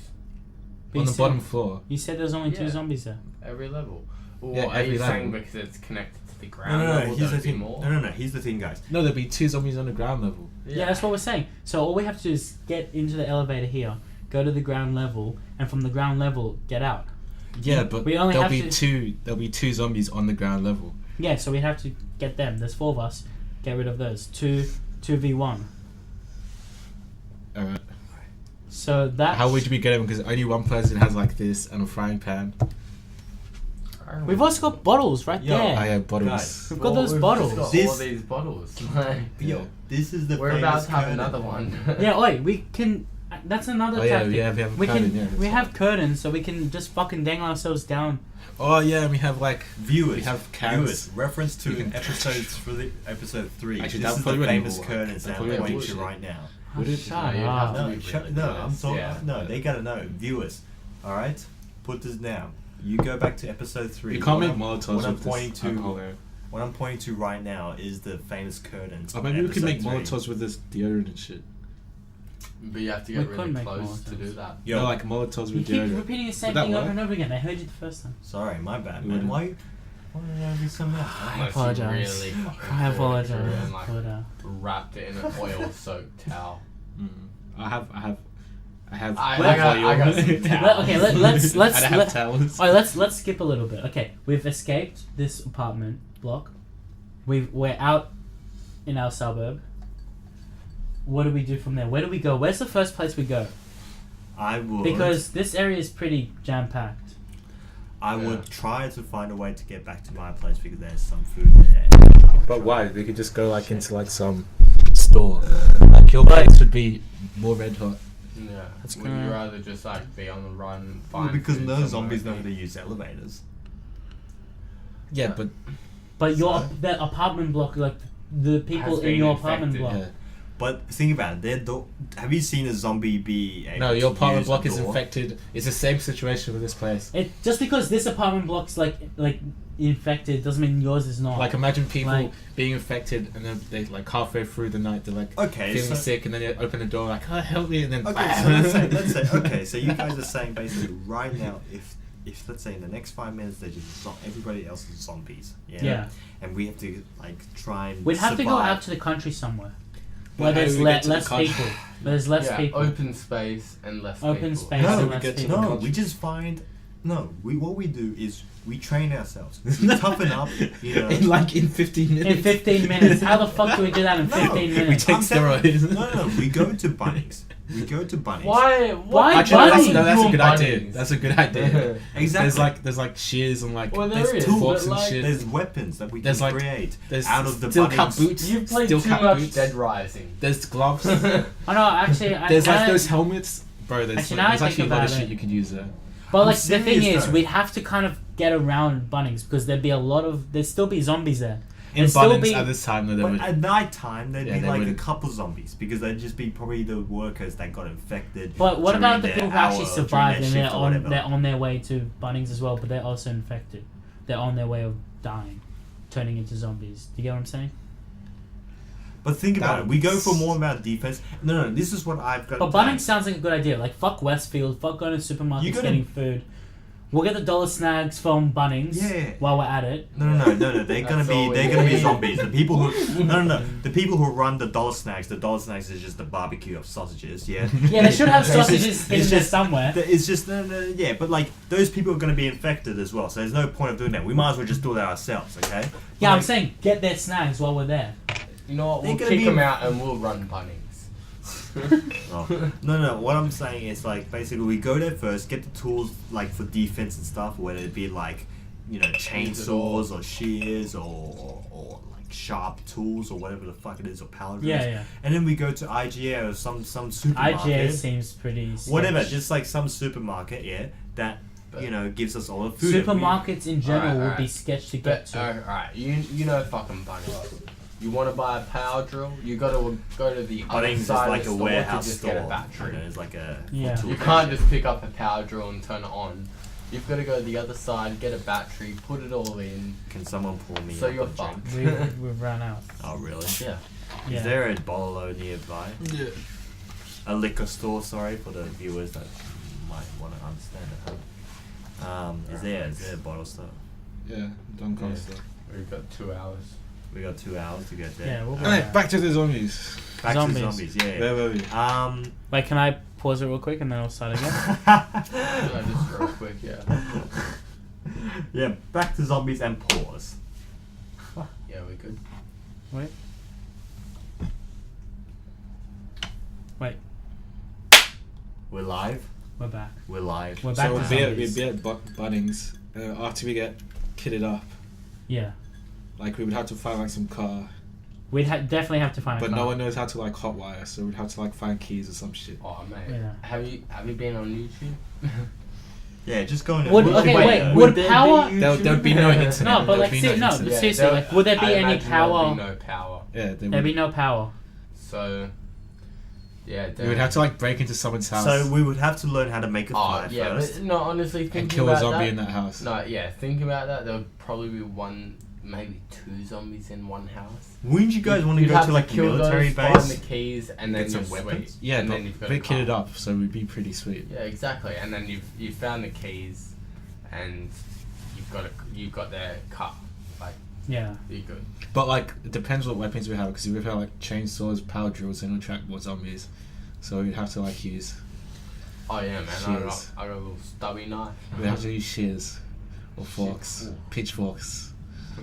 But on you the bottom floor. You said there's only 2 Yeah. zombies there. every level. Or Yeah, are every you saying level. because it's connected to the No, ground no, level, here's the there'd be thing. more? No, here's the thing, guys. No, there'll be 2 zombies on the ground level. Yeah, that's what we're saying. So all we have to do is get into the elevator here, go to the ground level, and from the ground level, get out. Yeah, but We only there'll have be to- there'll be 2 zombies on the ground level. Yeah, so we have to get them. There's 4 of us. Get rid of those. 2v1. Alright. So that. How would we get them? Because only one person has like this and a frying pan. We've also got bottles right Yo, there. I have bottles. Guys. We've got those bottles. Just got all This- these bottles. Like, Yo, Yeah. this is the we're famous about to have curtain. another one. Yeah, oi, we can. That's another Oh yeah, tactic. we have a we curtain. can. Yeah, we that's have fine. curtains, so we can just fucking dangle ourselves down. Oh yeah, we have like Viewers, We have cans. viewers. Reference to You can- episode 3. Actually, this that is probably the wouldn't famous work. curtains That that I'm probably pointing wouldn't to work. right now. Would it? Shut No, you'd up. have to No, be really no, good. I'm talking. Yeah. No, they gotta know. Viewers, all right. Put this down. You go back to episode 3. You can't What make I'm- molotovs what I'm with pointing this to. alcohol there. What I'm pointing to right now is the famous curtains. Oh, from maybe we could episode make 3. molotovs with this deodorant and shit. But you have to We get could really make close to Molotovs. do that. Yo, No, like molotovs You with keep deodorant. repeating the same Would that thing over work? and over again. They heard you the first time. sorry, my bad, It man. wouldn't. Why did I be so mad? I apologize. Really fucking I apologize. threw it and, like, But, wrapped it in an oil-soaked towel. I have. I got some towels. let's I have towels. Alright, let's skip a little bit. Okay, we've escaped this apartment block. We're out in our suburb. What do we do from there? Where do we go? Where's the first place we go? I would. Because this area is pretty jam packed. I Yeah. would try to find a way to get back to my place because there's some food there. But why? They could just go like into like some store. Like your place would be more red hot. Yeah. That's Would you gonna- rather just like be on the run and Well, find because food no somewhere zombies know and how to use elevators. Yeah, Yeah. but But So? the apartment block, like the people Has in been your apartment infected. block. yeah. But think about it. Have you seen a zombie be able No, your to apartment use block a is door? infected. It's the same situation with this place. It just because this apartment block's like infected doesn't mean yours is not. Like imagine people Like- being infected and then they like halfway through the night they're like Okay, feeling so- sick and then they open the door like oh help me and then Okay, so let's say okay, so you guys are saying basically right now if let's say in the next 5 minutes they just everybody else is zombies, yeah, Yeah. and we have to like try and We'd have to go survive. out to the country somewhere. where how there's do we get to the less country? people. There's less yeah, people. open space and less Open people. space. No, and we less get to people. the No, country. we just find. No, what we do is we train ourselves. We toughen up. You know. in 15 minutes. In 15 minutes. How the fuck do we do that in 15 We minutes? take I'm telling you- steroids. No, we go to Bunnings. We go to Bunnings. Why Actually, Bunnings? that's a You good want idea. Bunnings? That's a good idea. Exactly. There's like shears and like Well, there There's is, tools, forks but and like, shit. There's weapons that we There's can like- create There's out of the steel cap Bunnings. boots. You've played steel too cap much boots. Dead Rising. There's gloves. Oh no, actually, There's like I, those helmets, bro. There's, Actually, now I there's think actually a lot of about shit it. you could use there. But I'm like the thing serious, is, though. we'd have to kind of get around Bunnings because there'd be a lot of there'd still be zombies there. In There'd still Bunnings be- at this time, though, they But would. at night time, there'd Yeah, be they like a wouldn't. couple zombies because they'd just be probably the workers that got infected. But what during about the their people who hour actually or during survived their and shift or whatever. they're on their way to Bunnings as well, but they're also infected. They're on their way of dying, turning into zombies. Do you get what I'm saying? But think about That it. We go was- for more about defense. No. This is what I've got. But planned. Bunnings sounds like a good idea. Like fuck Westfield, fuck going to supermarkets You gotta- getting food. We'll get the dollar snags from Bunnings Yeah. while we're at it. No. They're gonna That's all be. They're we gonna be need. zombies. The people who. No. The people who run the dollar snacks. The dollar snacks is just the barbecue of sausages. Yeah. Yeah, they should have It's just- sausages hidden it's there just- somewhere. It's just yeah, but like those people are going to be infected as well, so there's no point of doing that. We might as well just do that ourselves, okay? Yeah, I'm Like, saying get their snags while we're there. You know what? They're We'll gonna kick be- them out and we'll run Bunnings. Oh. No. What I'm saying is like basically we go there first, get the tools like for defense and stuff, whether it be like chainsaws or shears or like sharp tools or whatever the fuck it is or power drills. Yeah. And then we go to IGA or some supermarket. IGA seems pretty. whatever, sketch. just like some supermarket, yeah, that gives us all the food. that Supermarkets in general would be Alright. sketch to get But to. alright, you know fucking Bunnings. You want to buy a power drill? You got to go to the other Bunnings is side like of a the store warehouse to just store. get a battery. It's like a Yeah. tool You station. can't just pick up a power drill and turn it on. You've got to go to the other side, get a battery, put it all in. Can someone pour me So up you're a drink? fucked. We've run out. Oh really? Yeah. Yeah. Is there a Bololo nearby? Yeah. A liquor store, sorry, for the viewers that might want to understand it. Is there a bottle store? Yeah, don't Yeah. cost that. We've got 2 hours. We got 2 hours to get there. Yeah, we'll be Alright, right back to the zombies. Back Zombies. to zombies, yeah. Where were we? Wait, can I pause it real quick and then I'll start again? No, just real quick, yeah. Yeah, back to zombies and pause. Yeah, we're good. Wait. Wait, We're live. we're back. We're live. We're back So to we'd be zombies. at Bunnings. After we get kitted up, Yeah. like we would have to find like some car, We'd definitely have to find a but car. no one knows how to like hotwire, so we'd have to like find keys or some shit. Oh mate, Yeah. have you been on YouTube? Yeah, just go on. Would- Would- okay, wait, wait, would there power- be There'd be no YouTube? internet. No, but There'd like, be see, no no, internet. but seriously, like, would there be I any imagine there'd power? be no power. Yeah, There'd be no power. So, yeah. we would have to like break into someone's house So we would have to learn how to make a Oh fire yeah, first. but no, honestly, thinking and kill a about zombie that, in that house. No, yeah, think about that. There would probably be one, maybe 2 zombies in one house. Wouldn't you guys want to You'd go have to like a kill military those, find base? the keys, and then Get some you're weapons? sweet. Yeah, and but then you've got we're a car. kitted up, so we'd be pretty sweet. Yeah, exactly. And then you've found the keys, and you've got their car. Like Yeah. you're good. But like, it depends what weapons we have, because if we have like chainsaws, power drills, then we'll attract more zombies. So we'd have to like use, Oh yeah, man. Shears. I got a little stubby knife. we'd have to use shears or forks, Ooh. pitchforks.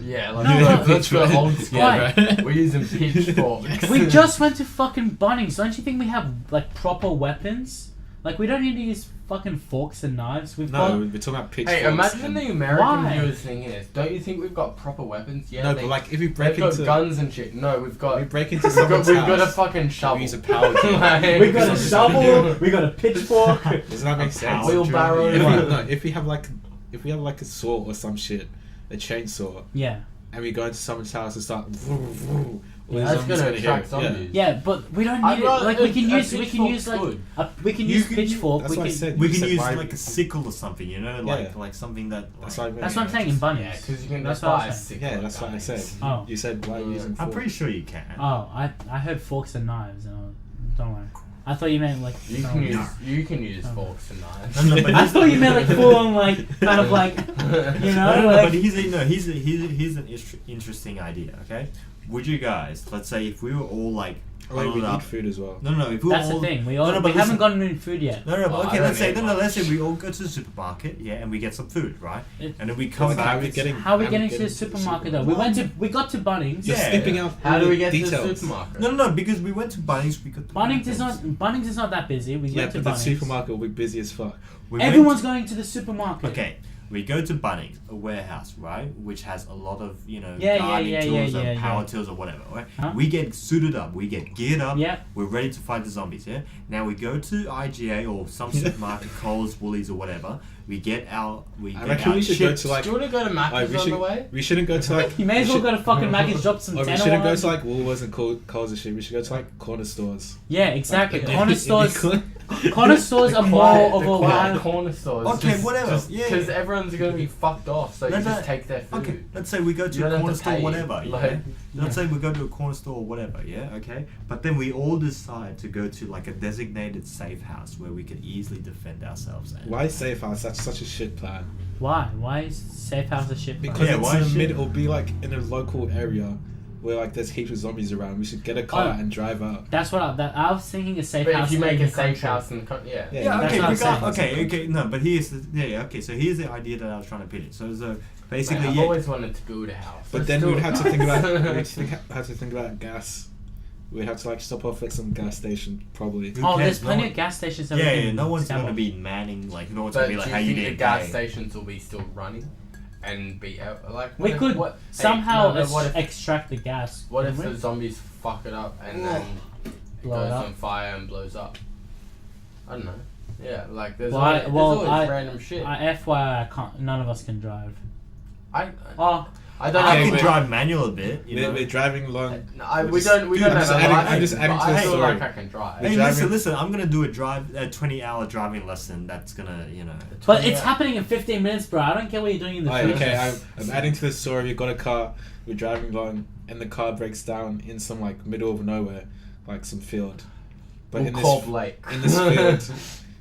Yeah, like No, no, let's go old school. Yeah, right. We're using pitchforks. We just went to fucking Bunnings. Don't you think we have like proper weapons? Like we don't need to use fucking forks and knives. We've No, got. we're talking about pitchforks. Hey, imagine and- the American Why? viewers thing is. Don't you think we've got proper weapons? Yeah. No, they, but like if we break they've got into, guns and shit. No, we've got. we break into We've got, someone's we've house, got a fucking we shovel. use a power drill. Like- We got a shovel. We got a pitchfork. Doesn't that make sense? Wheelbarrow. If we, no, if we have like a saw or some shit, a chainsaw, Yeah. and we go into someone's house and start, all Yeah, the That's zombies gonna hear attract it. zombies. Yeah, but we don't I'd need it. rather- Like we can a use pitchfork's like good. we can You use can- pitchfork. That's We what I can. said. We You can said use why- like a sickle or something, you know, Yeah. like something that. That's like, what I meant. That's what I'm saying in Bunnings. Yeah, because you can That's just what I buy a was saying. sickle. Yeah, that's what I said. Oh. You said why are you using I'm forks? pretty sure you can. Oh, I heard forks and knives, and don't worry. I thought you meant like. You no. can use Oh. forks and knives. No, no, but I thought you meant like full on like kind of like you know No, like. but here's an interesting idea. Okay, would you guys, let's say if we were all like Wait, we huddled up. need food as well. No. If we That's all, the thing. We No, haven't listen. gotten any food yet. No, but Well, okay. I Let's don't say need let's say much. we all go to the supermarket, yeah, and we get some food, right? It- And then we come How back. are we getting? How are we how getting to the supermarket though? We got to Bunnings. You're Yeah. skipping out. How all do the we get to details. the supermarket? No, because we went to Bunnings. We got the Bunnings is things. Bunnings is not that busy. We Yeah, went to but the Bunnings. supermarket will be busy as fuck. We went Everyone's going to the supermarket. Okay, we go to Bunnings, a warehouse, right, which has a lot of Yeah, gardening tools yeah, and power yeah. tools or whatever. Right? Huh? We get suited up, we get geared up. Yeah. We're ready to fight the zombies. Yeah. Now we go to IGA or some supermarket, Coles, Woolies, or whatever. We get our I reckon we should go chips. to like. Do you want to go to Macca's on the way? We shouldn't go to like. You may as we well should- go to fucking Maggie's, drop some Or we tenner shouldn't go on. to like Woolworths and Coles and shit. We should go to like corner stores. Yeah, exactly. Like, Corner in- stores. in- Corner stores are more of a quiet vibe. corner stores. Okay, whatever, yeah. Because everyone's going to be fucked off, so No, you no, just take their food. Okay, let's say we go You to don't a have corner to store, pay, whatever. like- Yeah. Let's say we go to a corner store or whatever. Yeah. Okay. But then we all decide to go to like a designated safe house where we can easily defend ourselves. And Why safe house? That's such a shit plan. Why? Why is safe house a shit plan? Because Yeah, it's why in the shit? mid. It'll be like in a local area where like there's heaps of zombies around. We should get a car Oh. and drive out. That's what I was thinking. A safe But house. if you in make the a safe country. house and yeah. Yeah, Yeah, that's okay, what I'm saying. okay, no, but here's the okay, so here's the idea that I was trying to pitch it. So basically, Mate, I've yeah, always wanted to build a house. But Let's then do we'd it, have to guys. think about. Have to think about gas. We'd have to like stop off at some gas station probably. Who Oh, cares? there's No plenty one- of gas stations. That we yeah, can no one's scam gonna off. be manning like no one's But gonna be do like you how you think the getting gas paid? stations will be still running and be out? Like We what if- could what, hey, somehow no, what if extract the gas. what if couldn't the we? zombies fuck it up and then it Blow it goes up. on fire and blows up? I don't know. Yeah, like there's Well, always, I- well, there's always I- random shit. FYI, I can't. None of us can drive. I Oh, I don't I know. can but- drive manual a bit. You know? We're driving along. No, we Just- don't dude, have I'm just a adding- I'm license, just adding but to the I feel story. like I can drive. We're Hey, driving- listen, I'm gonna do a 20-hour driving lesson. That's gonna, but it's Yeah. happening in 15 minutes, bro. I don't care what you're doing in the Right, future. okay, I'm adding to the story. We've got a car. We're driving along, and the car breaks down in some like middle of nowhere, like some field. But We'll in call this Blake. in this field,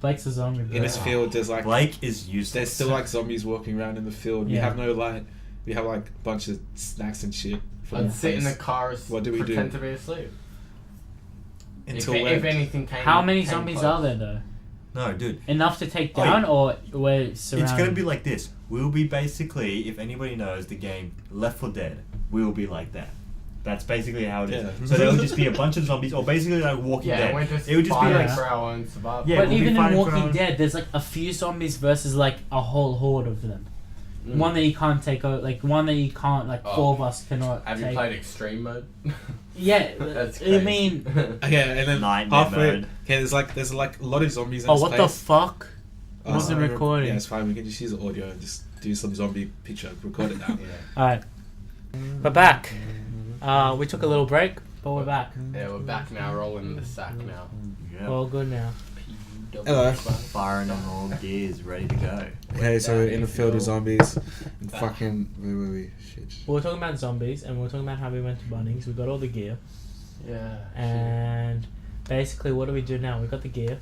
Blake's a zombie. Bro. in this field, there's like Blake is useless. there's still like zombies walking around in the field. We Yeah. have no light. We have like a bunch of snacks and shit. from I'd the sit in the place. car, What do we do? pretend to be asleep. Until if when? anything came. How many came zombies close. are there though? No, dude. Enough to take Oh, down, or we're surrounded? It's gonna be like this. We'll be basically, if anybody knows the game Left 4 Dead, we'll be like that. That's basically how it is. Yeah. So there'll just be a bunch of zombies, or basically like Walking Yeah, Dead. we're just It would just be fighting like, for our own survival. Yeah, But we'll be even in fighting for Walking our- Dead, there's like a few zombies versus like a whole horde of them. Mm. One that you can't take out, like one that you can't, like Oh. 4 of us cannot. Have you take. played extreme mode? Yeah, That's I crazy. mean, Okay, and then Nightmare halfway. mode. Okay, there's like a lot of zombies in oh this what the place. fuck? Oh, Wasn't sorry, recording. Yeah, it's fine. We can just use the audio and just do some zombie picture. Record it now. Yeah. All right, we're back. We took a little break, but we're back. Yeah, we're back now, rolling the sack now. Yeah. We're all good now. Hello. Firing on all gears, ready to go. Okay, so in the field of zombies, and fucking where were we? Shit. We were talking about zombies, and we were talking about how we went to Bunnings. We got all the gear, Yeah. and basically, what do we do now? We got the gear.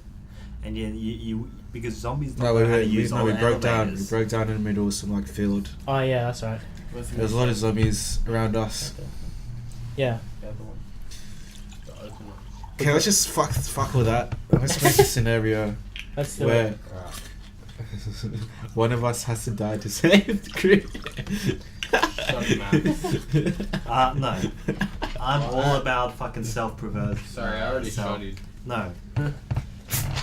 And you because zombies don't No, know how to use all we the broke down. We elevators. broke down in the middle of some like field. Oh yeah, that's right. There's a lot of zombies around us. Yeah. The other one. The open one. Okay, let's just fuck with that. Let's make a scenario Let's do where it. Alright. one of us has to die to save the crew. No. I'm all about fucking self-preservation. Sorry, I already shot you. No.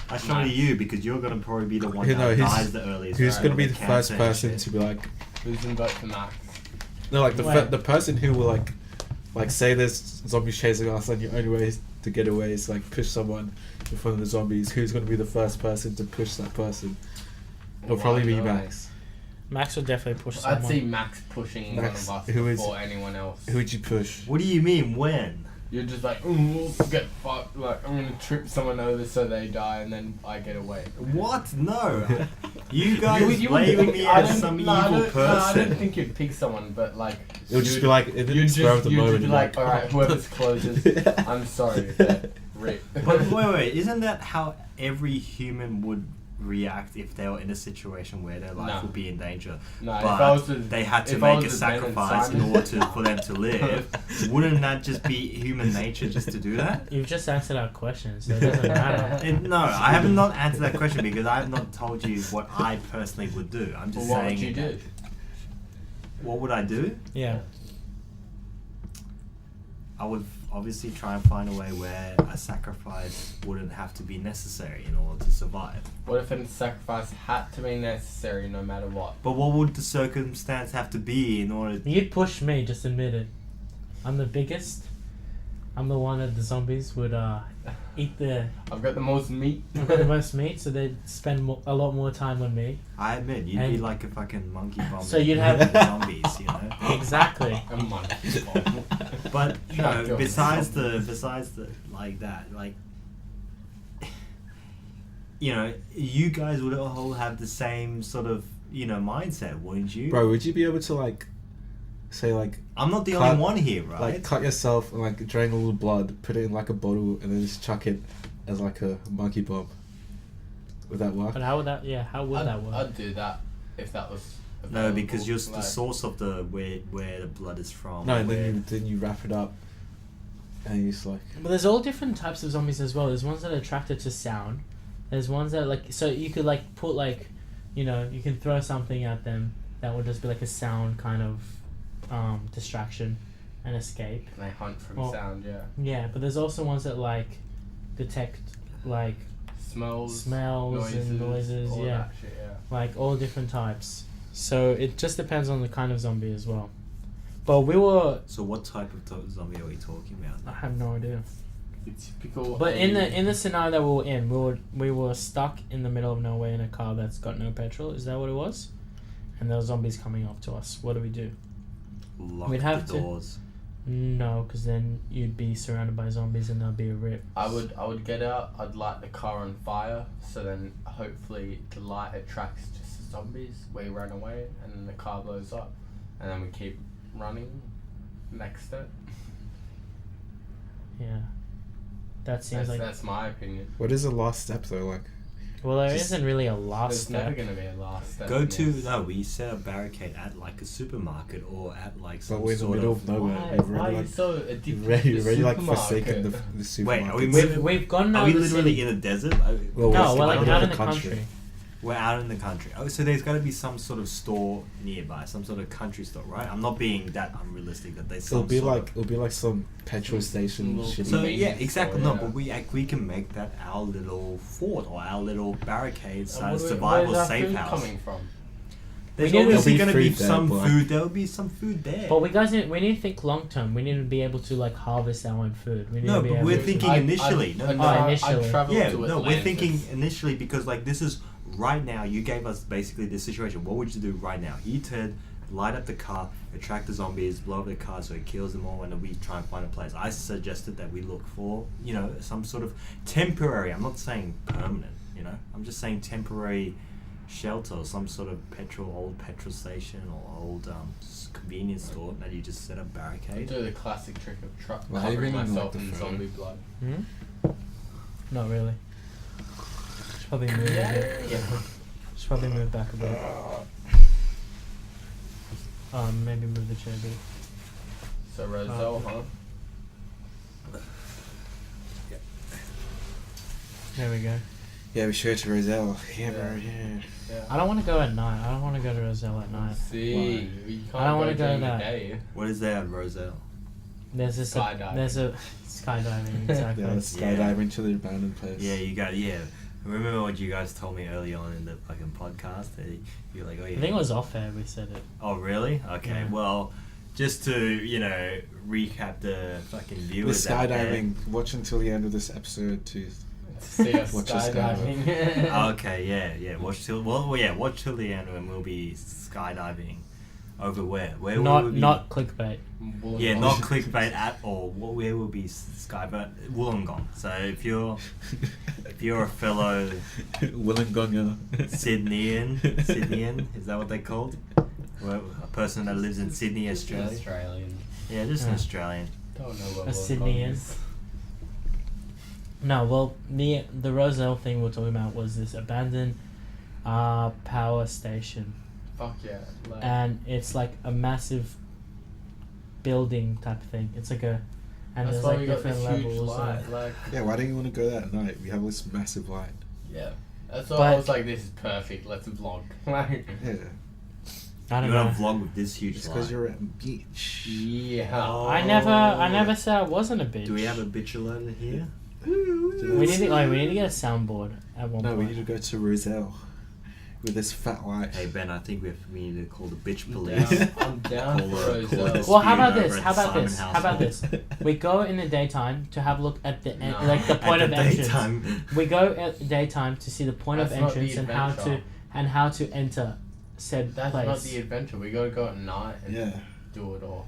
I shot at you because you're gonna probably be the one You know, that who's- dies the earliest. Who's right? gonna be With the cancer first and person shit. to be like? Who's in vote for Max? No, like Wait. the person who will like say there's zombies chasing us, and your only way to get away is like push someone in front of the zombies. Who's gonna be the first person to push that person? It'll probably be Why not? Max. Max will definitely push someone. I'd see Max pushing Max, one of us who is- before anyone else. Who would you push? What do you mean when? You're just like, ooh, get fucked. Like, I'm gonna trip someone over so they die, and then I get away. What? No. You guys You blaming pick- me I as don't- some no, I evil don't- No, I person. don't think you'd pick someone, but like, It would just be like in the you'd spur of the you'd moment. be you're like, alright, whoever's closest, I'm sorry, but rip. But wait, isn't that how every human would react if they were in a situation where their life No. would be in danger. No, if But I was with, they had to if I make was a with Ben and sacrifice in Simon- order for them to live. Wouldn't that just be human nature just to do that? You've just answered our question, so it doesn't matter. No, I have not answered that question because I have not told you what I personally would do. I'm just Well, what saying. would you do? What would I do? Yeah. I would obviously try and find a way where a sacrifice wouldn't have to be necessary in order to survive. What if a sacrifice had to be necessary no matter what? But what would the circumstance have to be in order? You'd push me, just admit it. I'm the biggest. I'm the one that the zombies would eat the I've got the most meat. most meat, so they'd spend a lot more time on me. I admit, you'd be And- like a fucking monkey bomb. So you'd have- zombies, you know. Exactly. A monkey bomb. But you know, Sure. besides the like that, like you know, you guys would all have the same sort of mindset, wouldn't you? Bro, would you be able to like, say like, I'm not the cut- only one here, right? like cut yourself and like drain a little blood, put it in like a bottle, and then just chuck it as like a monkey bomb? Would that work? But how would that? Yeah, how would that work? I'd do that if that was. No, because available. you're the Like, source of the where the blood is from. No, where- then you wrap it up, and you just like. But there's all different types of zombies as well. There's ones that are attracted to sound. There's ones that so you could like put like, you can throw something at them that would just be like a sound kind of distraction and escape. And they hunt from Well, sound, yeah. Yeah, but there's also ones that like detect like Smells and noises, all yeah. that shit, yeah. Like all different types. So it just depends on the kind of zombie as well. But we were So what type of zombie are we talking about? I have no idea. It's typical. But in the scenario that we were in, we were stuck in the middle of nowhere in a car that's got no petrol. Is that what it was? And there were zombies coming up to us. What do we do? Lock We'd have the to- doors. No, because then you'd be surrounded by zombies and there'd be a rip. I would get out. I'd light the car on fire. So then hopefully the light attracts just the zombies. We run away, and then the car blows up, and then we keep running next to it. Yeah. That seems like That's my opinion. What is the last step though? Like, well, there just- isn't really a last There's never step. gonna be a last step. Go in to this. we set a barricade at like a supermarket or at like but some we're in the sort middle of. of nowhere. Why, We've why are already you like, so addicted you've to already, the like forsaken the supermarket? supermarket. Wait, are we We've gone Are out we of the literally city. in a desert? Well, No, we're we're like in out the in the country. country. We're out in the country. Oh, so there's got to be some sort of store nearby, some sort of country store, right? I'm not being that unrealistic that there's some It'll be sort like it'll be like some petrol station little- shit. So Convenience yeah, exactly. store, No, yeah. but we can make that our little fort or our little barricade And slash where's survival our safe food house. coming from? There's We need to- obviously There'll going be to be food there, some but- food. There'll be some food there. But we need to think long term. We need to be able to like harvest our own food. We need No, to be but able we're to- thinking initially. No, initially. I'd travel yeah, to no, we're Atlantis. thinking initially because like this is right now. You gave us basically this situation. What would you do right now? You turn, light up the car, attract the zombies, blow up the car so it kills them all, and then we try and find a place. I suggested that we look for some sort of temporary. I'm not saying permanent. I'm just saying temporary shelter or some sort of old petrol station or old convenience store that you just set up I barricade. do the classic trick of Well, how covering you gonna myself lock the in phone? zombie blood. Hmm? Not really. Should probably move a bit. Should probably move back a bit. Maybe move the chair a bit. So Roselle, huh? There we go. Yeah, we should to Roselle. Yeah, Yeah. bro. Yeah. Yeah. I don't want to go at night. I don't want to go to Roselle at night. See, Why? you can't I don't wanna go during that. the day. What is there at Roselle? There's this. Skydiving. There's a skydiving. Exactly. Yeah, let's skydive into the abandoned place. Yeah, you got Remember what you guys told me early on in the fucking podcast? That you're like, oh yeah. I think it was off air. We said it. Oh really? Okay. Yeah. Well, just to recap the fucking We're viewers. out there. skydiving. Watch until the end of this episode to See us Watch us skydiving. Okay. Yeah. Watch till the end when we'll be skydiving. Over where? Where will we be? Not clickbait. Yeah, not clickbait at all. Where will be skybait? Wollongong. So if you're a fellow Wollongong. Sydneyan, is that what they're called? Well, a person that lives in Sydney, Australia. Australian. Yeah, just an Yeah. Australian. Don't know what A Wollongong Sydneyan. is. No, well, the Roselle thing we're talking about was this abandoned power station, Fuck yeah. Like, and it's like a massive building type of thing. It's like a, and that's there's why like we got different this huge levels. light. and- Like, Yeah, why don't you want to go that at night? We have this massive light. yeah. That's why But- I was like, this is perfect. Let's vlog. Like, Yeah, I don't You're know. gonna vlog with this huge it's light. because you're at a beach. yeah. Oh. I never said I wasn't a bitch. Do we have a bitch alert here? We need to get a soundboard at one No, we point. need to go to Roselle with this fat light. Hey Ben, I think we need to call the bitch I'm police. down, I'm down Call for the- call Roselle. the Well, how about dispute this? over How at the about this? Simon How about this? household. We go in the daytime to have a look at the No. like the point At of the entrance. daytime. We go at the daytime to see the point That's of not the entrance adventure. and how to enter said That's place. not the adventure. We gotta go at night and Yeah. do it all.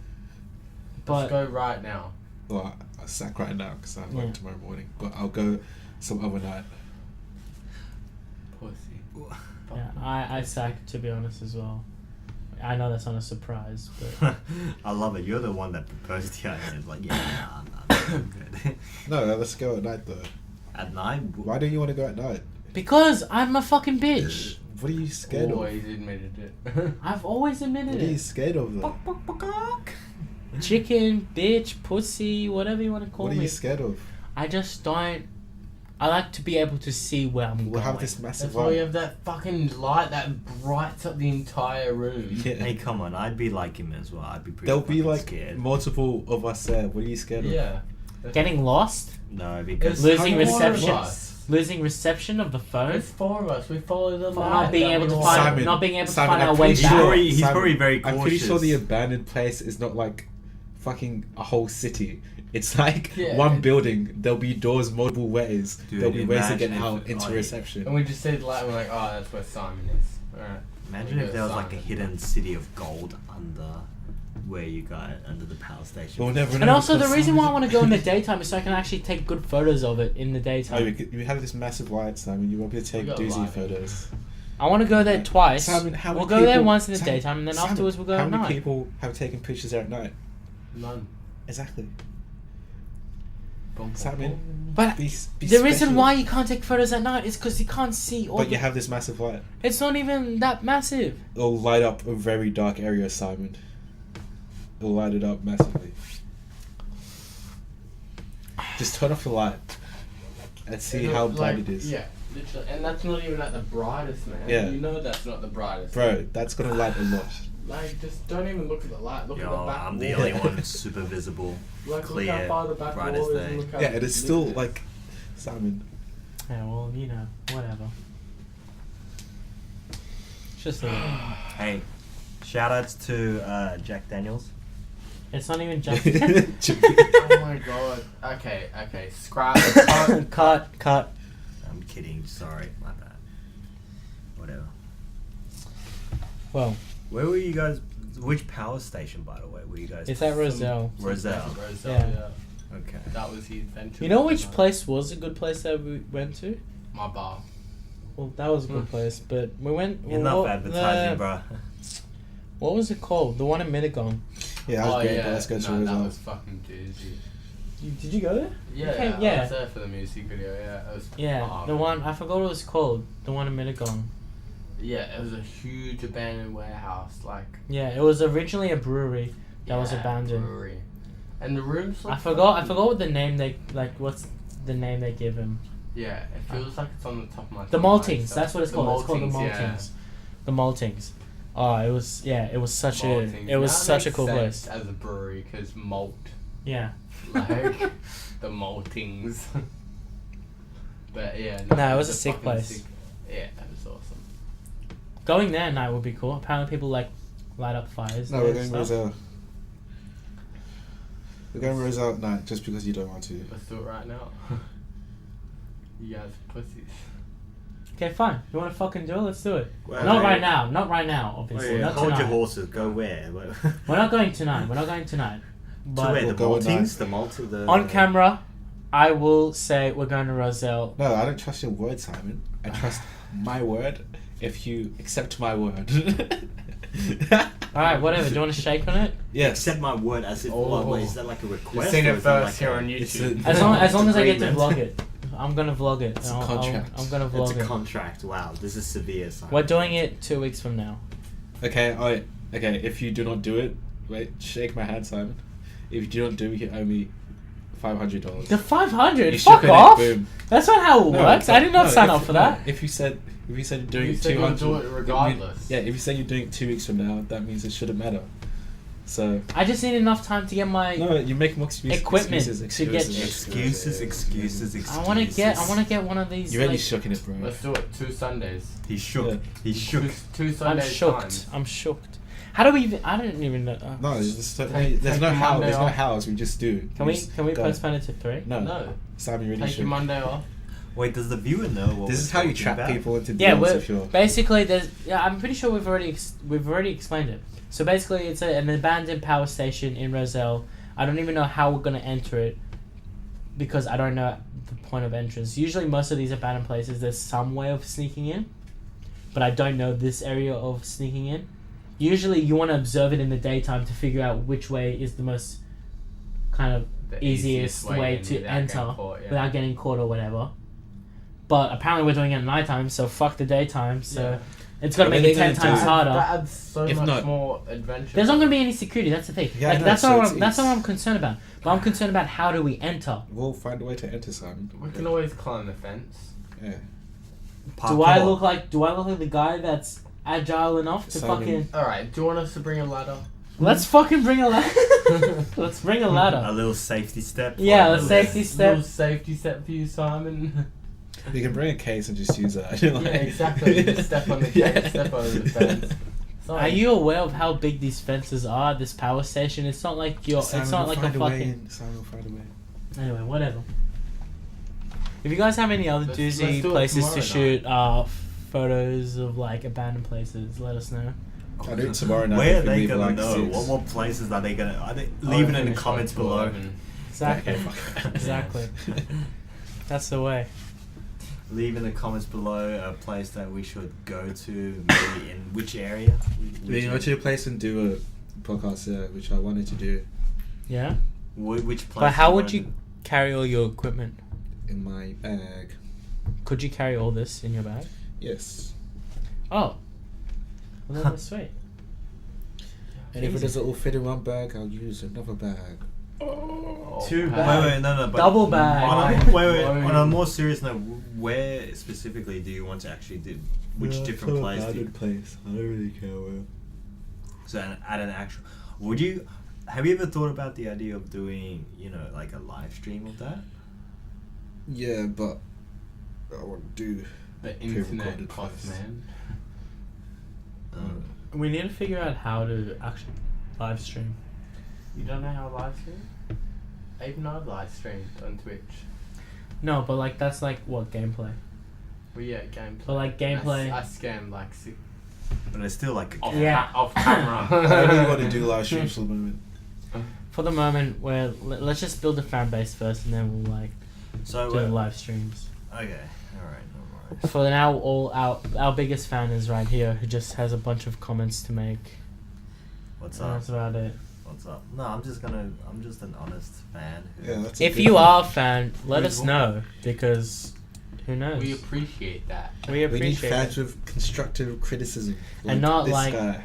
but Let's go right now. Well, I sack right now because I have Yeah. work tomorrow morning. But I'll go some other night. Pussy. yeah, I sack to be honest as well. I know that's not a surprise, but I love it. You're the one that proposed the idea. It's like, yeah, nah, I'm good. No, let's go at night though. At night? Why don't you want to go at night? because I'm a fucking bitch. What are you scared of? Always admitted it. I've always admitted What are you it. scared of though? Chicken, bitch, pussy, whatever you want to call What are me. you scared of? I just don't. I like to be able to see where I'm We'll going. have this massive That's why we light. have that fucking light that brights up the entire room. Yeah. Hey, come on. I'd be like him as well. I'd be pretty There'll be fucking like scared. multiple of us there. What are you scared of? Yeah. Getting lost, No, because... Losing How many reception. of us? losing reception of the phone, There's 4 of us. We follow the for light. not being that able we to want. find, Simon, not being able to Simon, find I'm our way pretty back. sure- He's Simon, probably very I'm pretty sure cautious. the abandoned place is not like fucking a whole city. It's like Yeah, one it- building. There'll be doors multiple ways. Dude, There'll be ways to get imagine if- out into oh, yeah. reception. And we just see the light and we're like, oh, that's where Simon is. Alright. Imagine if there was like a hidden city of gold under where you got under the power station. We'll never And know also, the because reason why I Simon- want to go in the daytime is so I can actually take good photos of it in the Oh, daytime. you have this massive light, Simon. You won't be able to take We got doozy lighting. photos. I want to go there twice. Simon, how we'll many go there people- once in the Simon- daytime, and then Simon, afterwards we'll go how at many night. people have taken pictures there at night? None. Exactly. Boom, boom, Simon, boom. But be the reason special. why you can't take photos at night is because you can't see all. But you the- have this massive light. It's not even that massive. It'll light up a very dark area, Simon. It'll light it up massively. Just turn off the light and see how bright it is. Yeah, literally. And that's not even at the brightest, man. Yeah. You know that's not the brightest. Bro, that's gonna light a lot. Like, just don't even look at the light. Look at the Yo, back I'm the wall. only one super visible. Like, clear, look how far the back bright as wall is. day. And look how Yeah, and it's still lit it is. like, Simon. Yeah, well, you know, whatever. It's just a, Hey, shout outs to Jack Daniels. it's not even just Oh my god. Okay. Scrap. cut. I'm kidding. Sorry, my bad. Whatever. Well, Where were you guys? Which power station, by the way, were you guys? it's at Roselle. Roselle. Roselle, Yeah. yeah. Okay. That was the adventure. You know which place was a good place that we went to? My bar. Well, that was a good place, but we went. You're well, not what- advertising, bro. What was it called? The one in Mittagong. Yeah, that was great, but let's go to no, that Roselle. was fucking doozy. Did you go there? Yeah, Okay, I yeah. was there for the music video. Yeah, it was. Yeah, oh, the man. one I forgot what it was called. The one in Mittagong. Yeah, it was a huge abandoned warehouse. Like. Yeah, it was originally a brewery that was yeah, abandoned. Brewery. And the rooms. I look forgot fucking- what the name they like. What's the name they give him? Yeah, it feels like it's on the top of my. The tongue, Maltings. like, That's what it's called. It's called the yeah. Maltings. The Maltings. Oh, it was such Maltings. it was Now such a makes cool sense place. as a brewery because malt, Yeah. like the maltings. But yeah, No, it was a sick fucking place. sick- Yeah, it was awesome. Going there at night would be cool. Apparently people like light up fires. No, there we're and going stuff. Roselle. We're going Roselle at night just because you don't want to. Let's do it right now. You guys are pussies. Okay, fine. You want to fucking do it? Let's do it. Well, Not okay. right now. Not right now. Obviously. Not hold tonight. your horses. Go where? We're not going tonight. We're not going tonight. To But where? The We'll go at night. Maltings? The Maltings? The... on camera, I will say we're going to Roselle. No, I don't trust your word, Simon. I trust my word if you accept my word. Alright, whatever. Do you want to shake on it? Yes. Accept my word as if, Oh. wait, is that like a request? You've seen or it is that first like here a- on It's YouTube. a- As long as I get to Agreement. vlog it. I'm gonna vlog it. It's a I'll- contract. I'm gonna It's vlog a it. contract. Wow, this is severe. Simon. We're doing it 2 weeks from now. Okay, okay. If you do not do it, wait, shake my hand, Simon. If you do not do it, you owe me $500. The 500. You Fuck shook on it, off. boom. That's not how it No, works. I did not no, sign if- up for no, that. If you said you're doing You it said you're gonna 200, do it regardless. Yeah, if you say you're doing it 2 weeks from now, that means it shouldn't matter. So I just need enough time to get my. no, you make more Equipment to get- Excuses. I want to get one of these. You're really like, shooking it, bro. Let's do it 2 Sundays. He shook. Yeah. He shook. Two I'm Sundays. shooked. I'm shooked. How do we even? I don't even know. No, there's Take no your how. Monday There's no off. hows. We just do. Can we just can we go. postpone it to 3? No, No. Simon really Take should. your Monday off. Wait, does the viewer know what This we're is how you talking trap about? people into Yeah, deals if you're. basically there's. Yeah, I'm pretty sure we've already explained it. So basically, it's an abandoned power station in Roselle. I don't even know how we're gonna enter it because I don't know the point of entrance. Usually, most of these abandoned places, there's some way of sneaking in, but I don't know this area of sneaking in. Usually, you want to observe it in the daytime to figure out which way is the most kind of The easiest way in to without enter getting caught, yeah. without getting caught or whatever. But apparently, we're doing it at nighttime, so fuck the daytime. So Yeah. it's gonna What are make it they 10 gonna times do? harder. That adds so If much not- more adventure. There's not going to be any security. That's the thing. Yeah, like no, that's so not it's- what that's not what it's- I'm concerned about. But I'm concerned about how do we enter. We'll find a way to enter, Simon. We can always climb the fence. Yeah. Do I look like the guy that's agile enough to Simon. fucking? Alright, do you want us to bring a ladder? Let's fucking bring a ladder. Let's bring a A ladder. little safety step. Yeah, like a a safety step. Little safety step for you, Simon. You can bring a case and just use that. Yeah, exactly. Just step on the cage, Yeah. step over the fence. Simon, Are you aware of how big these fences are? This power station. It's not like you're. Simon It's not will like a find way fucking. in. Simon will find a way. Anyway, whatever. If you guys have any other Let's doozy do it places to tomorrow shoot photos of like abandoned places, let us know. I'll do it tomorrow night. Where if are we they leave at, gonna like, know? 6. What places are they gonna? Are they I'll leave it in the finish comments like below? 11. Exactly. Okay, fuck. Exactly. That's the way. Leave in the comments below a place that we should go to, maybe in which area. We can go to a place and do a podcast there, which I wanted to do Yeah. Which place? But how would wanna you do? carry all your equipment? in my bag. Could you carry all this in your bag? Yes. Oh. Well, that's sweet. And if it Easy. doesn't all fit in one bag, I'll use another bag. Oh, Two wow. bags. Wait, no, but Double bag. On a, Mind wait. On a blowing. more serious note, where specifically do you want to actually do? Which different place? Do you, place. I don't really care where. so at an actual, would you? Have you ever thought about the idea of doing, like a live stream of that? Yeah, but I want to do. The internet Pre-recorded cost, first. man. We need to figure out how to actually live stream. You don't know how to live stream? Even I've live streamed on Twitch. No, but like that's like what gameplay. Well, yeah, gameplay. But like gameplay. I scammed like six. But it's still like a Off, Yeah. off camera. I really want to do live streams for the moment. For the moment, let's just build a fan base first, and then we'll like So do live streams. okay, all right, no worries. For now, all our biggest fan is right here, who just has a bunch of comments to make. What's And up? that's about it. What's up? No, I'm just an honest fan. Yeah, that's a If good you one. are a fan, let Who's us what? know, because who knows? We appreciate that. We We need appreciate fans it. with constructive criticism. And not this like- guy.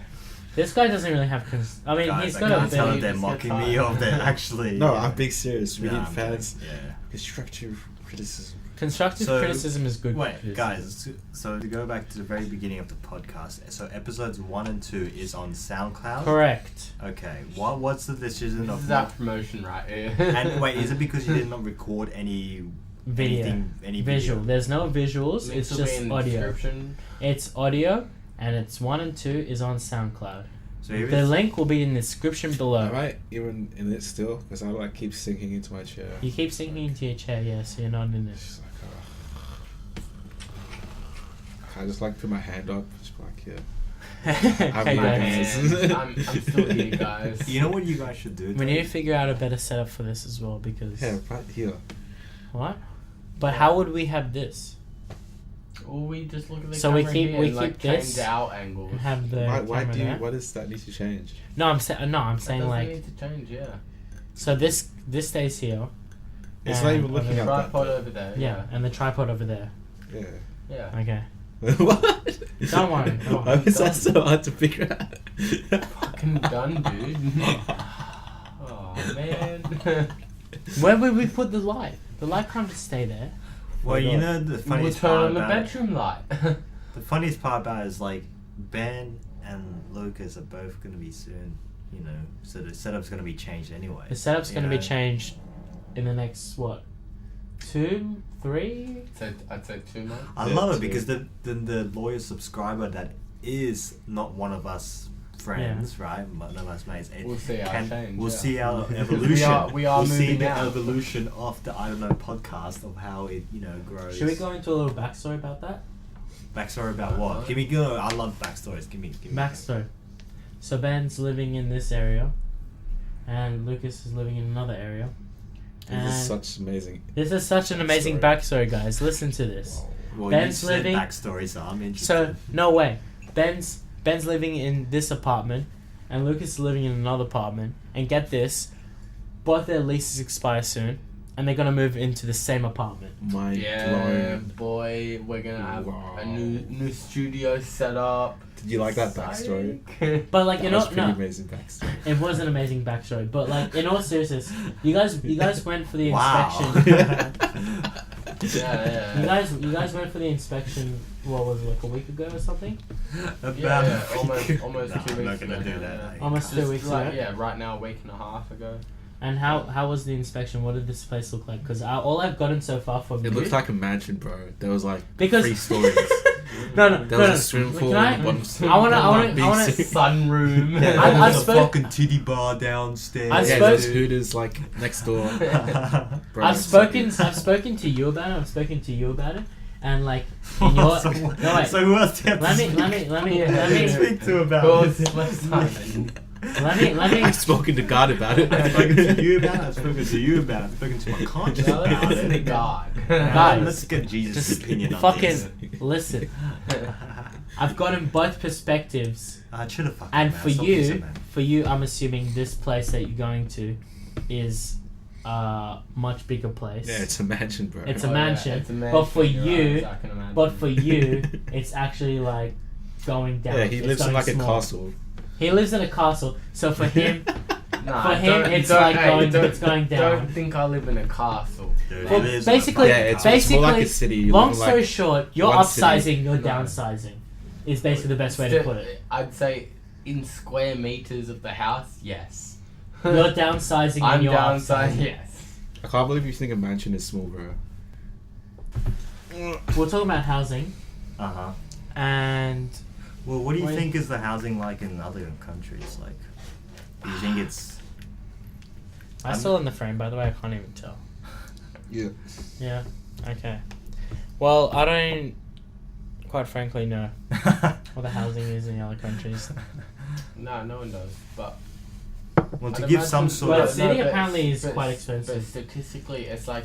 This guy doesn't really have. I mean, Guys, he's I got a can't tell if big. they're He's mocking got me time. or if they're actually. No, I'm being serious. We Nah, need I'm fans. kidding, Yeah. Constructive criticism. Constructive So- criticism is good. Wait, criticism. guys. So to go back to the very beginning of the podcast, so episodes 1 and 2 is on SoundCloud. Correct. Okay. What's the decision This of is our not? promotion right here. And wait, is it because you did not record any Video. any Visual. video? There's no visuals. Links It's will be just in the audio. description. It's audio, and it's 1 and 2 is on SoundCloud. So here The is. link will be in the description below. Am I even in it still? Because I like keep sinking into my chair. You keep sinking into your chair, yeah, so you're not in it. It's just like, I just like put my hand up, just like Hey my guys. hands. I'm still here, guys. You know what you guys should do? We need to figure out a better setup for this as well, because yeah, right here. what? But how would we have this? Or we just look at the So we camera keep- here we and, like, keep this change our angles. And have the Why camera there? why does that need to change? No, I'm saying That like doesn't need to change, yeah. so this stays here, It's not And even looking over at there. that. Tripod over there. Yeah, and the tripod over there. Yeah. Yeah. Okay. What? Don't worry, don't Why worry. was that so hard to figure out? Fucking done, dude. Oh man. Where would we put the light? The light can't just stay there. Well, you know the We'll funniest turn part on the about it, bedroom light. the funniest part about it is like Ben and Lucas are both gonna be soon. You know, so the setup's gonna be changed anyway. The setup's you going to be know? changed in the next, what, 2, 3? So I'd say 2 months. I Yeah, love it too. because the loyal subscriber that is not one of us friends, right? None of us mates. We'll see our change. We'll yeah. see our Because evolution. we are we'll see moving the out. evolution of the podcast of how it grows. Should we go into a little backstory about that? Backstory about what? Give me go. I love backstories. Give me. Backstory. So Ben's living in this area, and Lucas is living in another area. This is And such amazing. this is such an amazing backstory, guys. Listen to this. Well, Ben's you said living- backstory, so I'm interested. So no way. Ben's living in this apartment, and Lucas is living in another apartment. And get this, both their leases expire soon, and they're gonna move into the same apartment. My Yeah, blown. boy, we're gonna have Wow. a new studio set up. Did you like that backstory? Psych. But like That you know, was pretty no, amazing backstory. it was an amazing backstory. But like in all seriousness, you guys went for the Wow. inspection. Yeah, You guys went for the inspection. What was it, like a week ago or something? About Yeah, a week. almost No, 2 I'm not weeks gonna ago, do yeah, that. yeah. Like, Almost 2 Just weeks like, ago. yeah, right now, a week and a half ago. And how was the inspection? What did this place look like? Because all I've gotten so far from It you, looked like a mansion, bro. There was like Because- 3 stories. no, There was no. a swimming pool. Can I- and one I wanna. Sunroom. I've There's a spoke- fucking titty bar downstairs. I've Yeah, spoke- there's Hooters like next door. Bro, I've it's spoken. so I've spoken to you about it. I've spoken to you about it, and like in your so, no wait. so who else do you have Let to me. speak- Let me. Yeah, Let me. speak to about Go on, this? let's Simon. Let me. I've spoken to God about it. I've spoken to you about it. I've spoken to you about it. I've spoken to my conscience Now let's about listen to it. God. Guys, Let's get Jesus' just opinion on fucking this. listen. I've gotten both perspectives, I should have fucking. and man. for Stop this, you, man. I'm assuming this place that you're going to is a much bigger place. Yeah, it's a mansion, bro. It's a Oh, mansion, it's a but for you're you- right, I can imagine. But for you, it's actually like going down. Yeah, he It's lives in going like a small. castle. He lives in a castle, so for him, Nah, for him, don't- it's don't- like hey, going- don't- it's going down. Don't think I live in a castle. Dude, well, it is a basically, Yeah, it's basically, more like a city. You long live in, story like, short, you're one city. upsizing, you're No. downsizing, is basically the best way to put it. I'd say in square meters of the house, yes. You're downsizing I'm and you're downside, upsizing. yes. I can't believe you think a mansion is small, bro. We're talking about housing, Uh-huh. and Well, what do you Why- think is the housing like in other countries? Like, do you think it's... I'm still in the frame, by the way. I can't even tell. Yeah. Yeah. Okay. Well, I don't, quite frankly, know what the housing is in the other countries. No, no one does. But Well, to I'd give some imagine- sort But of... city but- apparently is but- quite But expensive. statistically, it's like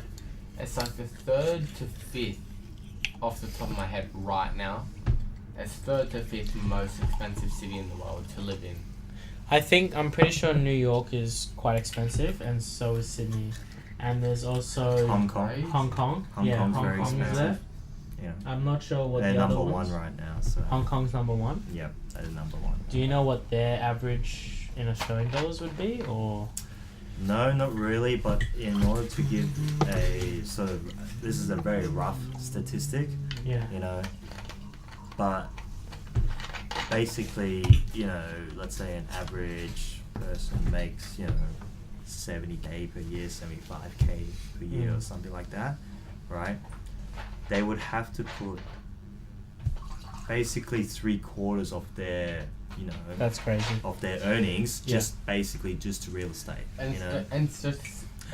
the third to fifth, off the top of my head right now. It's third to fifth most expensive city in the world to live in. I'm pretty sure New York is quite expensive, and so is Sydney. And there's also Hong Kong. Right? Hong Kong. Hong Yeah, Kong's Hong very Kong is expensive. there. Yeah. I'm not sure what They're the other number ones. one right now, so... Hong Kong's number one. Yep, they're number one. Do you know what their average in Australian dollars would be, or? No, not really, but in order to give a sort of... This is a very rough statistic, Yeah. you know, but basically, you know, let's say an average person makes, you know, 70k per year, 75k per year or something like that, right? They would have to put basically 3/4 of their, you know, That's crazy. of their earnings Yeah. just basically just to real estate, And you know. and it's just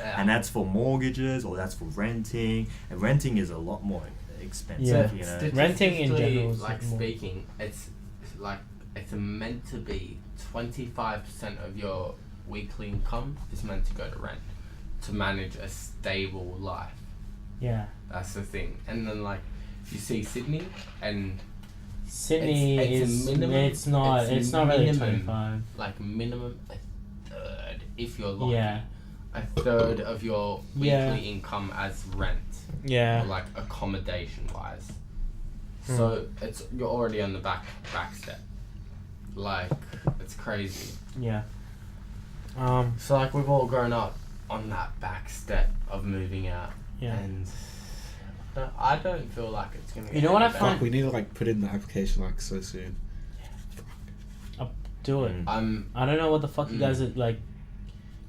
And that's for mortgages or that's for renting, and renting is a lot more expensive, Yeah. you know. Renting in statistically, general is like more- speaking, it's like it's meant to be 25% of your weekly income is meant to go to rent to manage a stable life. Yeah. That's the thing. And then like you see Sydney and Sydney It's a is. minimum- It's not. it's It's not really minimum. 25. like minimum a third if you're lucky Yeah. a third of your Yeah. weekly income as rent, Yeah. or like accommodation wise. So you're already on the back step. Like, it's crazy. Yeah. So like we've all grown up on that back step of moving out, Yeah. and I don't feel like it's gonna. You know what I find- Fuck, we need to like put in the application like so soon. Do it. Mm. I don't know what the fuck you guys are like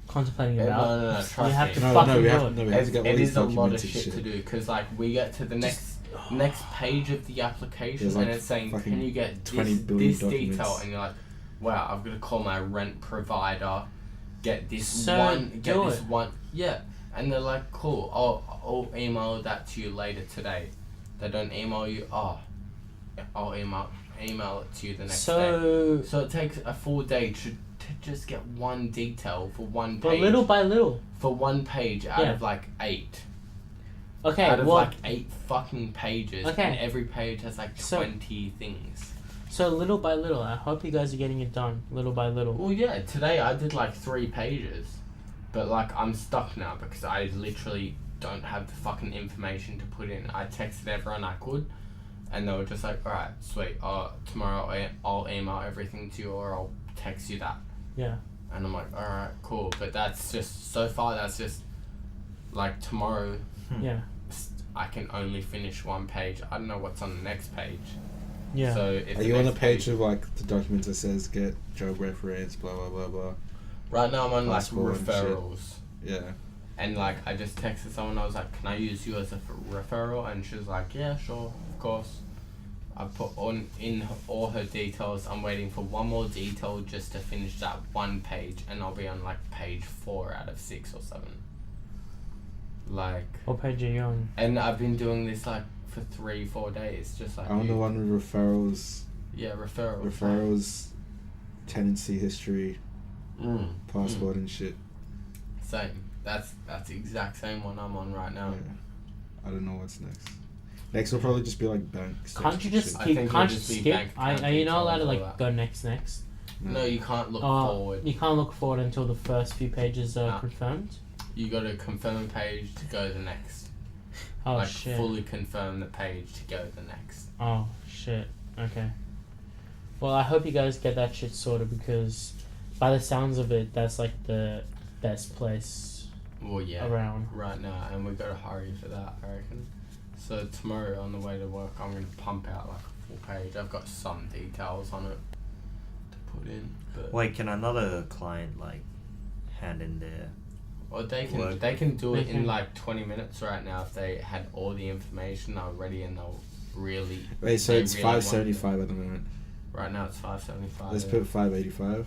contemplating No, about. no, You trust have me. to No, fucking no, we do have, it. no, we have to get all It these is a lot of documents and shit to do because like we get to the next page of the application There's, and like, it's saying, fucking can you get 20 this billion detail? documents. And you're like, wow, I've got to call my rent provider, get this So, one, do it. yeah. And they're like, cool, I'll email that to you later today. They don't email you. I'll email it to you the next day. So it takes a full day to just get one detail for one but page. little by little. For one page out Yeah. of like 8. Okay, Out of well, like 8 fucking pages. Okay. And every page has like So- 20 things. so little by little. I hope you guys are getting it done little by little. Well, yeah, today I did like 3 pages. But like I'm stuck now because I literally don't have the fucking information to put in. I texted everyone I could. And they were just like, alright, sweet. Tomorrow I'll email everything to you or I'll text you that. Yeah. And I'm like, alright, cool. But that's just, so far that's just, like tomorrow Yeah. I can only finish one page. I don't know what's on the next page. Yeah. So if Are you on the next page of like the documents that says get job reference, blah blah blah blah? Right now I'm on like Passport and shit. referrals. Yeah. And like I just texted someone, I was like, can I use you as a referral? And she was like, yeah, sure, of course. I put in all her details. I'm waiting for one more detail just to finish that one page, and I'll be on like page 4 out of 6 or 7. Like, What page are you on? and I've been doing this like for 3-4 days, just like I'm the you. one with referrals, Yeah, referrals. tenancy history, passport and shit. Same. That's the exact same one I'm on right now. Yeah. I don't know what's next. Next will probably just be like bank. Can't you just I keep? think Can't it'll you just be skip? bank account Are you not allowed to details, all like that. go next? No, you can't look Oh, forward. you can't look forward until the first few pages are Nah. confirmed. You got to confirm a page to go to the next. Oh like shit. fully confirm the page to go to the next. Oh shit. Okay. Well, I hope you guys get that shit sorted because, by the sounds of it, that's like the best place Well, yeah. around. Right now, and we got to hurry for that, I reckon. So tomorrow on the way to work, I'm gonna pump out like a full page. I've got some details on it to put in, but Wait, can another client like hand in their? or they Work. can do it They in can. like 20 minutes right now if they had all the information already and they'll really. Wait, so they it's really want $5.75 at the moment. it. Right now it's $5.75. Let's put $5.85.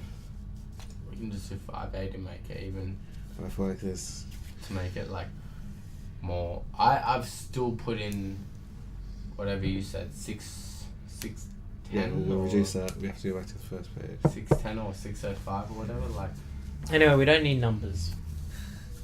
We can just do $5.80 to make it even. I feel like this. To make it like more. I've still put in whatever you said, 610 Yeah, we'll or reduce that. We have to go back to the first page. 610 or 605 or whatever. Like, Anyway, we don't need numbers.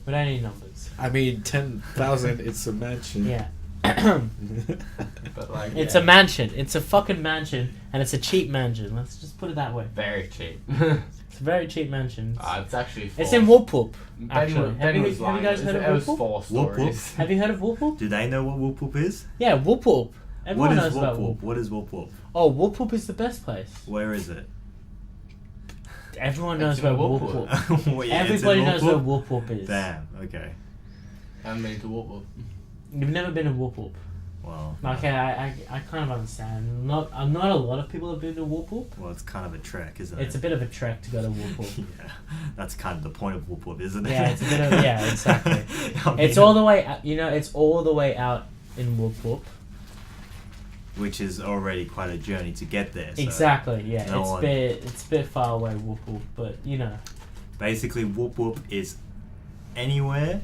We don't need numbers. I mean, 10,000. It's a mansion. Yeah. but like It's yeah, a mansion. It's a fucking mansion, and it's a cheap mansion. Let's just put it that way. very cheap. It's a very cheap mansion. It's actually. It's in Whoop. Betty actually. was- Have Betty you- was have you lying. guys heard of It was Whoop 4 Whoop Whoop? stories. Have you heard of Whoop? Do they know what Whoop Whoop is? Yeah, Whoop. Everyone What knows is about Whoop Whoop. Whoop? What is Whoop Whoop? Oh, Whoop is the best place. Where is it? Everyone It's knows in about Whoop Whoop. Well, yeah, it's in Everybody knows where Whoop Whoop is. Damn. Okay. I'm made to Whoop. You've never been to Whoop. Well. Okay, I kind of understand. Not a lot of people have been to Whoop. Well, it's kind of a trek, isn't It's it? a bit of a trek to go to Whoop. Yeah, that's kind of the point of Whoop Whoop, isn't it? Yeah, it's a bit of exactly. I mean, It's all the way. It's all the way out in Whoop. which is already quite a journey to get there. So Exactly. Yeah, no it's a bit far away Whoop, but you know. basically, Whoop Whoop is anywhere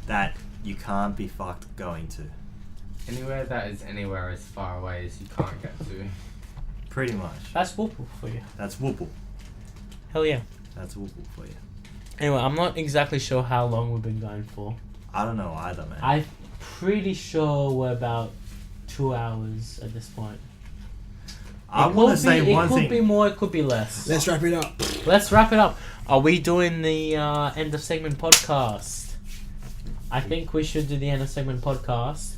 that you can't be fucked going to. Anywhere that is anywhere as far away as you can't get to. Pretty much. That's Whoop for you. That's Whoop Whoop. Hell yeah. That's Whoop Whoop for you. Anyway, I'm not exactly sure how long we've been going for. I don't know either, man. I'm pretty sure we're about 2 hours at this point. I want to say one It could thing. be more, it could be less. Let's wrap it up. Let's wrap it up. Are we doing the end of segment podcast? I think we should do the end of segment podcast.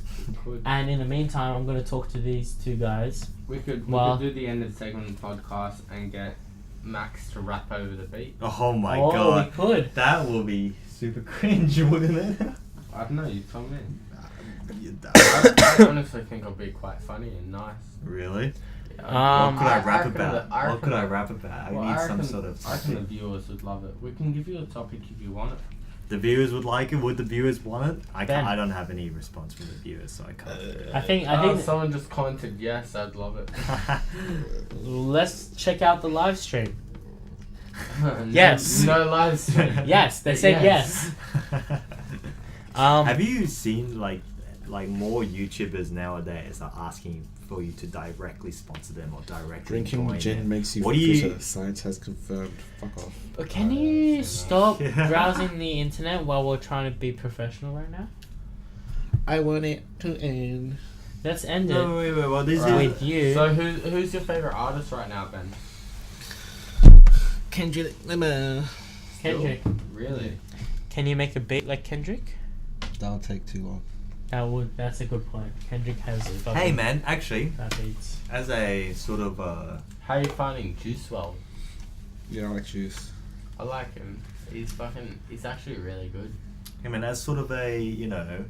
And in the meantime, I'm going to talk to these two guys. We could do the end of the segment podcast and get Max to rap over the beat. Oh my we god. could. That will be super cringe, wouldn't it? I don't know, you tell me. You don't. I honestly think it'll be quite funny and nice. Really? Um, What could I I rap reckon about? that- I What could I reckon rap about? Well, I need I some reckon- sort of I reckon the topic. viewers would love it. We can give you a topic if you want it. The viewers would like it. Would the viewers want it? I Ben. can't. I don't have any response from the viewers, so I can't. do it. I think Someone just commented yes, I'd love it. let's check out the live stream. No- Yes. No live stream. Yes, they said yes. Have you seen like more YouTubers nowadays are asking for you to directly sponsor them or directly Drinking join gin them? makes you What do you- fitter. Science has confirmed. Fuck off. But can you stop Yeah. browsing the internet while we're trying to be professional right now? I want it to end. Let's end No, it wait. Well, this Right. is with you. So who's your favourite artist right now, Ben? Kendrick Lamar. Kendrick. Really? Can you make a beat like Kendrick? That'll take too long. That's a good point. Kendrick has fucking Hey man, actually, bad beats. as a sort of How are you finding Juice WRLD? Yeah, I like juice. I like him. He's actually really good. as sort of a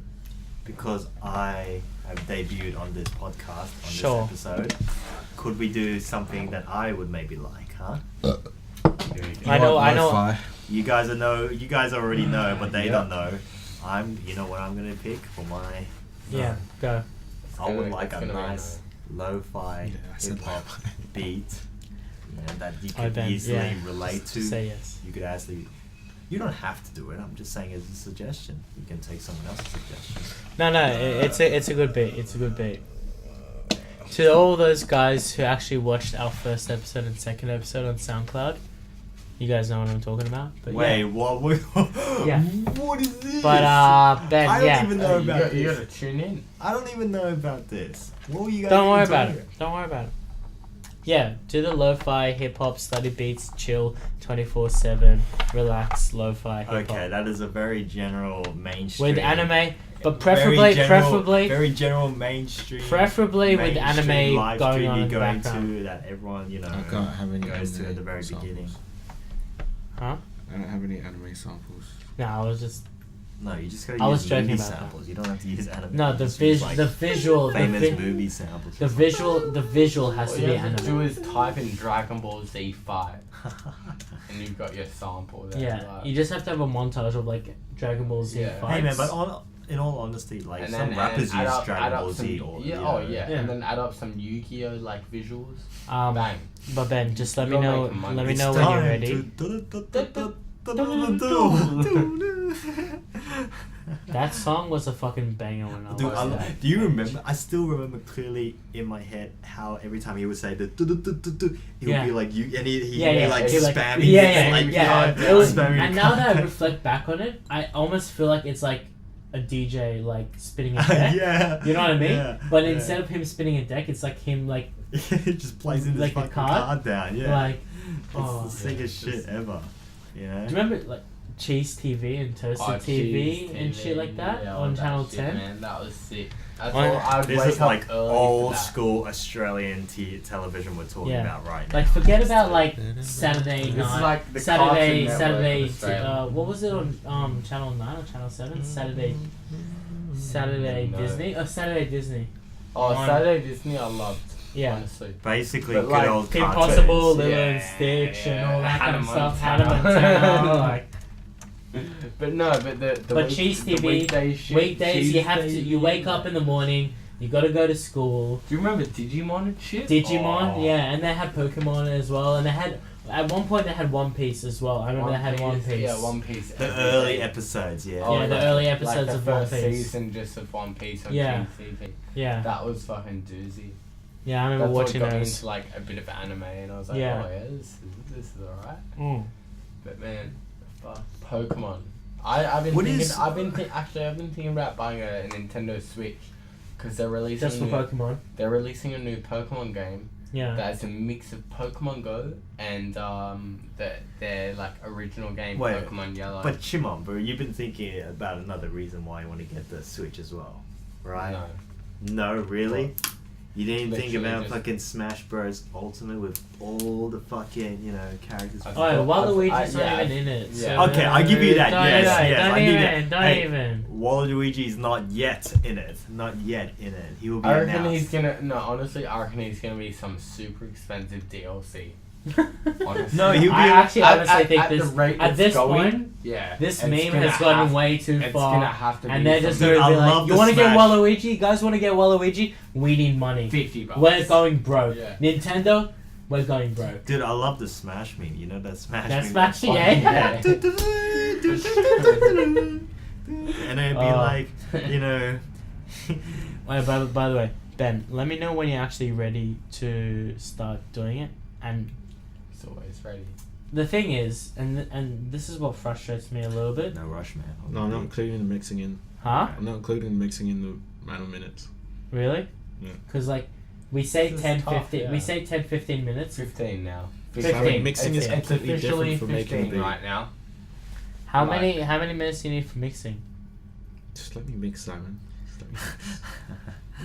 because I have debuted on this podcast on Sure. this episode, could we do something that I would maybe like, huh? Here we go. I know. Lo-fi. You guys already know, but they Yeah. don't know. You know what I'm gonna pick for my. Yeah, go. I would gonna- like it's a gonna be nice lo-fi Yeah, I said hip hop lo-fi. beat, that you I could bet, easily yeah. relate to. Say yes. You could actually. You don't have to do it. I'm just saying as a suggestion. You can take someone else's suggestion. No, it's a good beat. It's a good beat. To all those guys who actually watched our first episode and second episode on SoundCloud, you guys know what I'm talking about. But Wait, yeah. what? Yeah. What is this? But Ben, I don't yeah. even know about you this. gotta tune in. I don't even know about this. What were you guys? Don't worry even about talking it. Don't worry about it. Yeah, do the lo-fi hip hop study beats, chill 24/7, relax lo-fi hip hop. Okay, that is a very general mainstream. With anime, but very preferably general mainstream. with anime live going stream on you're in the going background. to that everyone I can't have any goes to anime at the very samples. beginning. Huh? I don't have any anime samples. No, I was just No, you just gotta I was use joking movie about that. samples. You don't have to use anime. no the Just use, like, visual famous movie samples. the visual has All to you be have to do anime. is type in Dragon Ball Z 5 and you've got your sample there. Yeah, like- you just have to have a montage of like Dragon Ball Z Yeah. fights. Hey man, but in all honesty, like and some rappers add use up- Dragon add up Ball some- Z or yeah, you oh know. yeah. Yeah. And then add up some Yu-Gi-Oh like visuals. Um, Bang. but Ben, just let me You're know. making money. Let me It's know when you're time ready. to- That song was a fucking banger when I Dude, was that. do you remember? I still remember clearly in my head how every time he would say the he would Yeah. be like you, and he'd Yeah, be yeah, like he'd be like- spamming. yeah, his, like, yeah. card, It was, spamming and now that I card. reflect back on it, I almost feel like it's like a DJ like spinning a deck. yeah, You know what I mean? Yeah, But yeah. instead of him spinning a deck, it's like him like he just plays in this Like a fucking card? card down. Yeah, like. it's Oh, the sickest yeah, shit ever. You know. Do you remember like Cheese TV and Toasted Oh, TV Cheese and shit like that yeah, on that Channel shit, 10? Man, that was sick. That's On- all, I would This wake is up like early old for that. school Australian television we're talking Yeah. about right now. Like forget about like Saturday This is night, like the Saturday, Cartoon Network Saturday. of Australia. What was it on Channel 9 or Channel 7? Saturday No. Disney or Saturday Disney? Oh, on- Saturday Disney, I loved. Yeah. Honestly. Basically, But good like old Kim cartoons. Possible, Lilo and Yeah, Stitch, and yeah. all that kind of Hannah stuff. Hannah Montana. Montana, like. But no, but the But week- Cheese the TV, weekday shit, weekdays you have to. Tuesday, You wake up in the morning. You gotta go to school. Do you remember Digimon and shit? Digimon, Oh. yeah, and they had Pokemon as well, and they had at one point they had One Piece as well. I remember they had One Piece. Yeah, One Piece. The every early day. episodes, yeah. Yeah, the early episodes like the of One first Piece. season just of One Piece on Yeah. Cheese TV. Yeah, That was fucking doozy. yeah, I remember That's watching what got me those. into like a bit of anime, and I was like, Yeah. oh yeah, this is alright. Mm. But man, fuck, Pokemon. I've been What thinking. is- I've been thinking about buying a Nintendo Switch because they're releasing. Just for a new, Pokemon. They're releasing a new Pokemon game, Yeah. That's a mix of Pokemon Go and their like original game Wait, Pokemon Yellow. But Shimon, bro, you've been thinking about another reason why you want to get the Switch as well, right? No. No, really? You didn't think Literally about just- fucking Smash Bros. Ultimate with all the fucking, characters? I- Oh, yeah, Waluigi's I- not yeah, even in it. yeah. So Okay, I'll give you that. Don't, Yes, don't, yes, don't I give you even, that. Don't Hey, even. Waluigi is not yet in it. Not yet in it. He will be I reckon announced. he's gonna. No, honestly, I reckon he's gonna be some super expensive DLC. Honestly. No, he'll be. I actually honestly at, think at this the rate at it's this going, point, yeah, this it's meme gonna has gotten have- way too It's far. gonna have to be. And they're just something- going to Dude, be I like, love you the want to get Smash. Waluigi? You guys want to get Waluigi? We need money. $50. We're going broke. Yeah. Nintendo, we're going broke. Dude, I love the Smash meme. You know that Smash That meme? Smash, Yeah. And it'd be Oh. like, Wait, by the way, Ben, let me know when you're actually ready to start doing it. And It's always ready. the thing is, and this is what frustrates me a little bit. no rush, man. No, I'm not including the mixing in. Huh? I'm not including the mixing in the amount of minutes. Really? Yeah. Because, like, we say This is 10, tough, 15, yeah. we say 10, 15 minutes. 15 now. 15. Mixing is it's completely officially different from making a 15 beat. right now. How Right. many minutes do you need for mixing? Just let me mix, Simon. Just let me mix.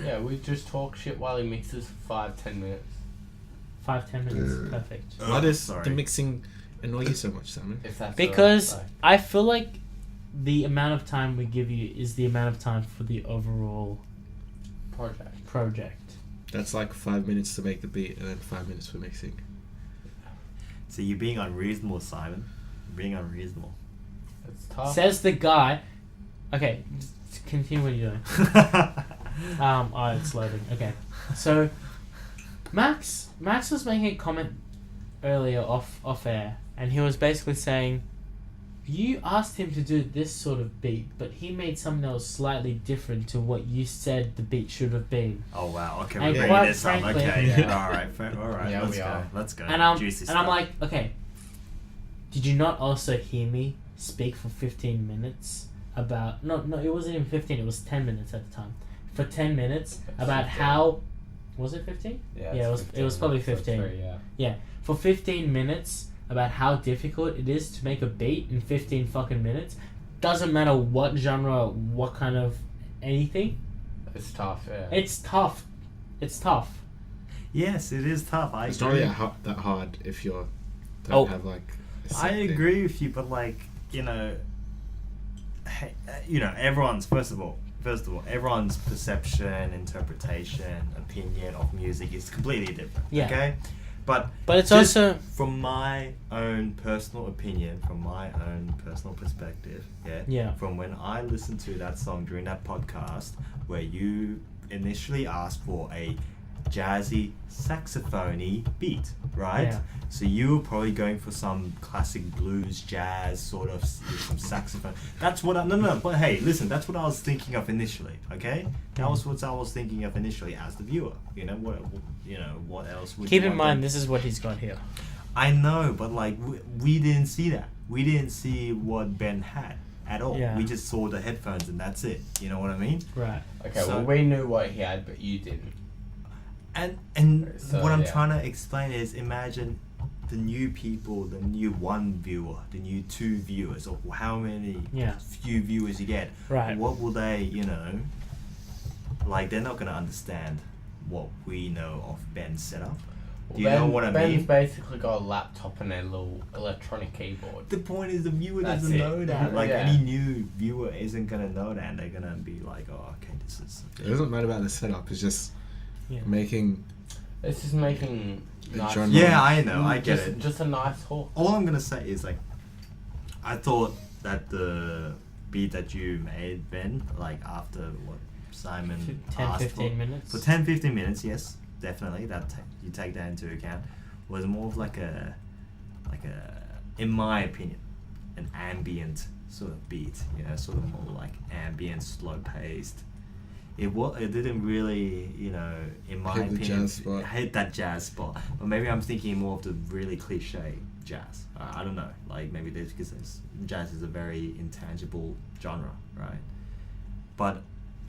Yeah, we just talk shit while he mixes for 5-10 minutes. 5-10 minutes, perfect. Why does sorry. the mixing annoy you so much, Simon? If that's Because alright, I feel like the amount of time we give you is the amount of time for the overall like, project. project. That's like 5 minutes to make the beat and then 5 minutes for mixing. So you're being unreasonable, Simon. You're being unreasonable. It's tough. Says the guy. Okay, just continue what you're doing. Oh, it's loading. Okay, so Max was making a comment earlier off air, and he was basically saying, you asked him to do this sort of beat, but he made something that was slightly different to what you said the beat should have been. Oh wow. Okay, And we're quite bringing this up. frankly- Okay. Yeah. All right. All right. Yeah, let's we go. are. Let's go. And I'm Juicy and I'm stuff. like, okay, did you not also hear me speak for 15 minutes about no, it wasn't even 15, it was 10 minutes at the time. For 10 minutes about 15. how was it 15? Yeah, Yeah, it's it was probably 15, 15. so yeah. For 15 minutes about how difficult it is to make a beat in 15 fucking minutes. Doesn't matter what genre, what kind of anything. It's tough, yeah. It's tough. It's tough. yes, it is tough. I It's agree. not really that hard if you don't Oh. have like. A set I thing. agree with you, but like everyone's first of all, everyone's perception, interpretation, opinion of music is completely different. Yeah. Okay, but But it's just also from my own personal opinion, from my own personal perspective, Yeah. from when I listened to that song during that podcast, where you initially asked for a jazzy saxophone-y beat, right? Yeah. So you were probably going for some classic blues, jazz sort of with some saxophone. That's what no. But hey, listen, that's what I was thinking of initially. Okay, that was what I was thinking of initially as the viewer. What else would keep you in want mind them- this is what he's got here. I know, but like we didn't see that. We didn't see what Ben had at all. Yeah. We just saw the headphones and that's it. You know what I mean? Right. Okay, So- well, we knew what he had, but you didn't. And So, what I'm yeah. trying to explain is imagine the new people, the new one viewer, the new two viewers, or how many Yeah. few viewers you get. Right. What will they, like they're not gonna understand what we know of Ben's setup. Do you know what I Ben's mean? basically got a laptop and a little electronic keyboard. The point is the viewer That's doesn't it. know that. Like Yeah. any new viewer isn't gonna know that, and they're gonna be like, "Oh, okay, this is." It doesn't matter about the setup. It's just Yeah. Mm. making. It's just making A nice genre. Yeah, I know, I get just, it. Just a nice hook. All I'm gonna say is like, I thought that the beat that you made, Ben, like after what Simon 10, asked 15 minutes. for 10-15 minutes, yes, definitely you take that into account, was more of like a in my opinion, an ambient sort of beat, sort of more like ambient, slow paced. It didn't really, in my Hit the opinion, jazz spot. hit that jazz spot. But maybe I'm thinking more of the really cliche jazz. I don't know. Like maybe that's because jazz is a very intangible genre, right? But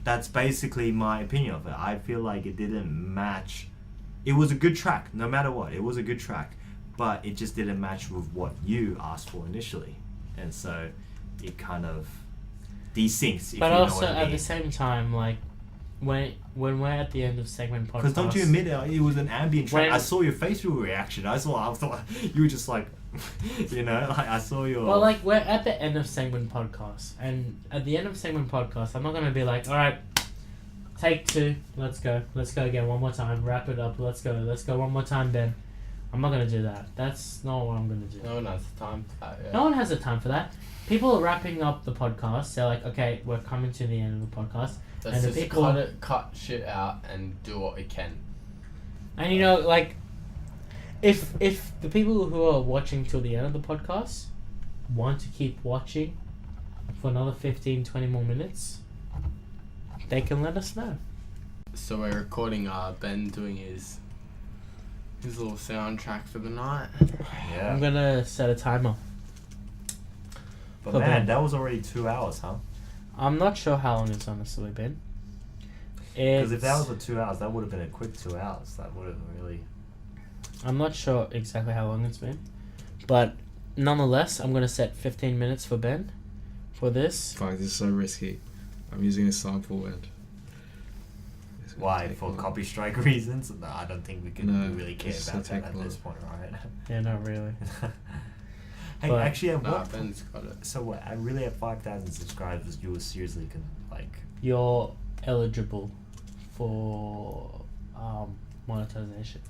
that's basically my opinion of it. I feel like it didn't match it was a good track. No matter what, it was a good track, but it just didn't match with what you asked for initially, and so it kind of desyncs. If But you know also what I at mean. the same time, like when we're at the end of segment podcast. Because don't you admit it was an ambient track? When- I saw your facial reaction. I thought you were just like, you know, like I saw your. Well, like we're at the end of segment podcast, and at the end of segment podcast, I'm not gonna be like, all right, take 2, let's go again one more time, wrap it up, let's go one more time, Ben. I'm not gonna do that. That's not what I'm gonna do. No one has time for that. Yeah. No one has the time for that. People are wrapping up the podcast. They're like, okay, we're coming to the end of the podcast, Let's and the just people- cut shit out and do what we can. and you know, like, if the people who are watching till the end of the podcast want to keep watching for another 15-20 more minutes, they can let us know. So we're recording Ben doing his little soundtrack for the night. yeah. I'm gonna set a timer. But for man, Ben. that was already 2 hours, huh? I'm not sure how long it's honestly been. Because if that was It's- a 2 hours, that would have been a quick 2 hours. That would have really. I'm not sure exactly how long it's been, but nonetheless, I'm gonna set 15 minutes for Ben for this. Fuck, this is so risky. I'm using a sample and. it's gonna Why? take For long. copy strike reasons? No, I don't think we can No, really care it's about gonna that take at this long. point, right? Yeah, not really. Hey, But- actually, at Nah, what? Ben's got it. So what? I really at 5,000 subscribers, you were seriously like. You're eligible for monetization.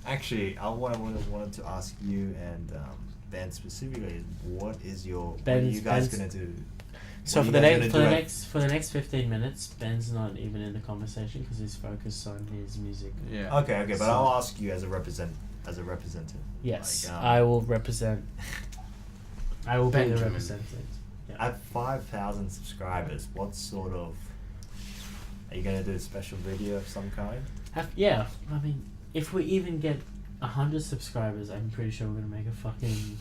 Actually, what I wanted to ask you and Ben specifically is, what is your? what are Ben's- you guys Ben's- gonna do? So What for are the you guys next gonna do for the next 15 minutes, Ben's not even in the conversation because he's focused on his music. Yeah. Okay, but So- I'll ask you as a representative. Yes, Like, I will represent. I will be the Benjamin. representative. Yeah. At 5,000 subscribers, what sort of? Are you gonna do a special video of some kind? Yeah, I mean, if we even get 100 subscribers, I'm pretty sure we're gonna make a fucking.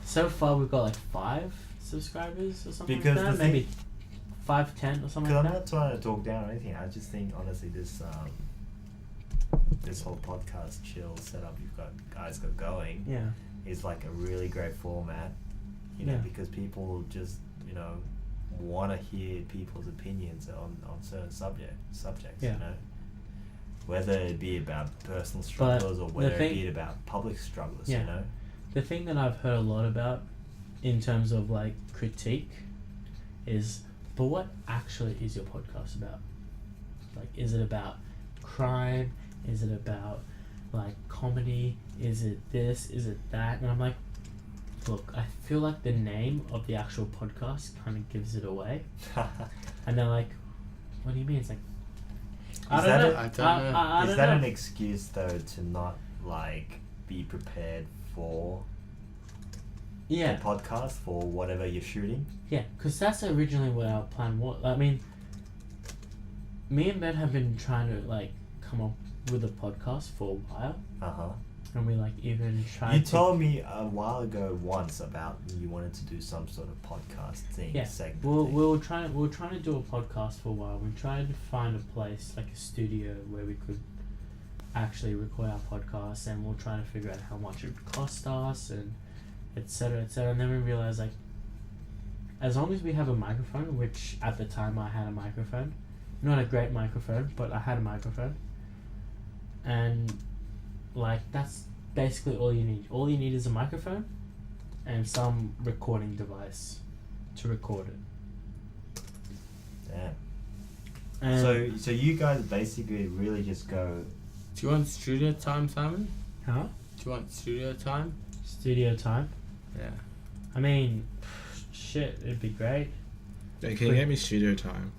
So far, we've got like 5 subscribers or something Because like the that. thing- Maybe 5, 10 or something Because I'm like not that. trying to talk down or anything. I just think honestly, this whole podcast chill setup you've got guys got going Yeah, is like a really great format. You know, Yeah. because people just want to hear people's opinions on certain subjects. Yeah. You know, whether it be about personal But struggles or the whether it thing- be about public struggles. Yeah. You know. the thing that I've heard a lot about, in terms of like critique, is, but what actually is your podcast about? Like, is it about crime? Is it about like comedy? Is it this? Is it that? And I'm like, look, I feel like the name of the actual podcast kind of gives it away. And they're like, what do you mean? It's like, I Is don't that know. a- I don't know. I Is don't that know. an excuse though to not like be prepared for Yeah, the podcast for whatever you're shooting? yeah, because that's originally what our plan was. I mean, me and Ben have been trying to like come up with a podcast for a while, and we like even tried. You to, told me a while ago once about you wanted to do some sort of podcast thing. Yeah, segment we thing. were trying to do a podcast for a while. We tried to find a place like a studio where we could actually record our podcast, and we're trying to figure out how much it would cost us and etc. etc. And then we realized like, as long as we have a microphone, which at the time I had a microphone, not a great microphone, but I had a microphone, and like that's basically all you need. All you need is a microphone and some recording device to record it. Yeah. And So you guys basically really just go. Do you want studio time, Simon? huh? Do you want studio time? Studio time. Yeah. I mean, shit, it'd be great. Hey, can you get me studio time?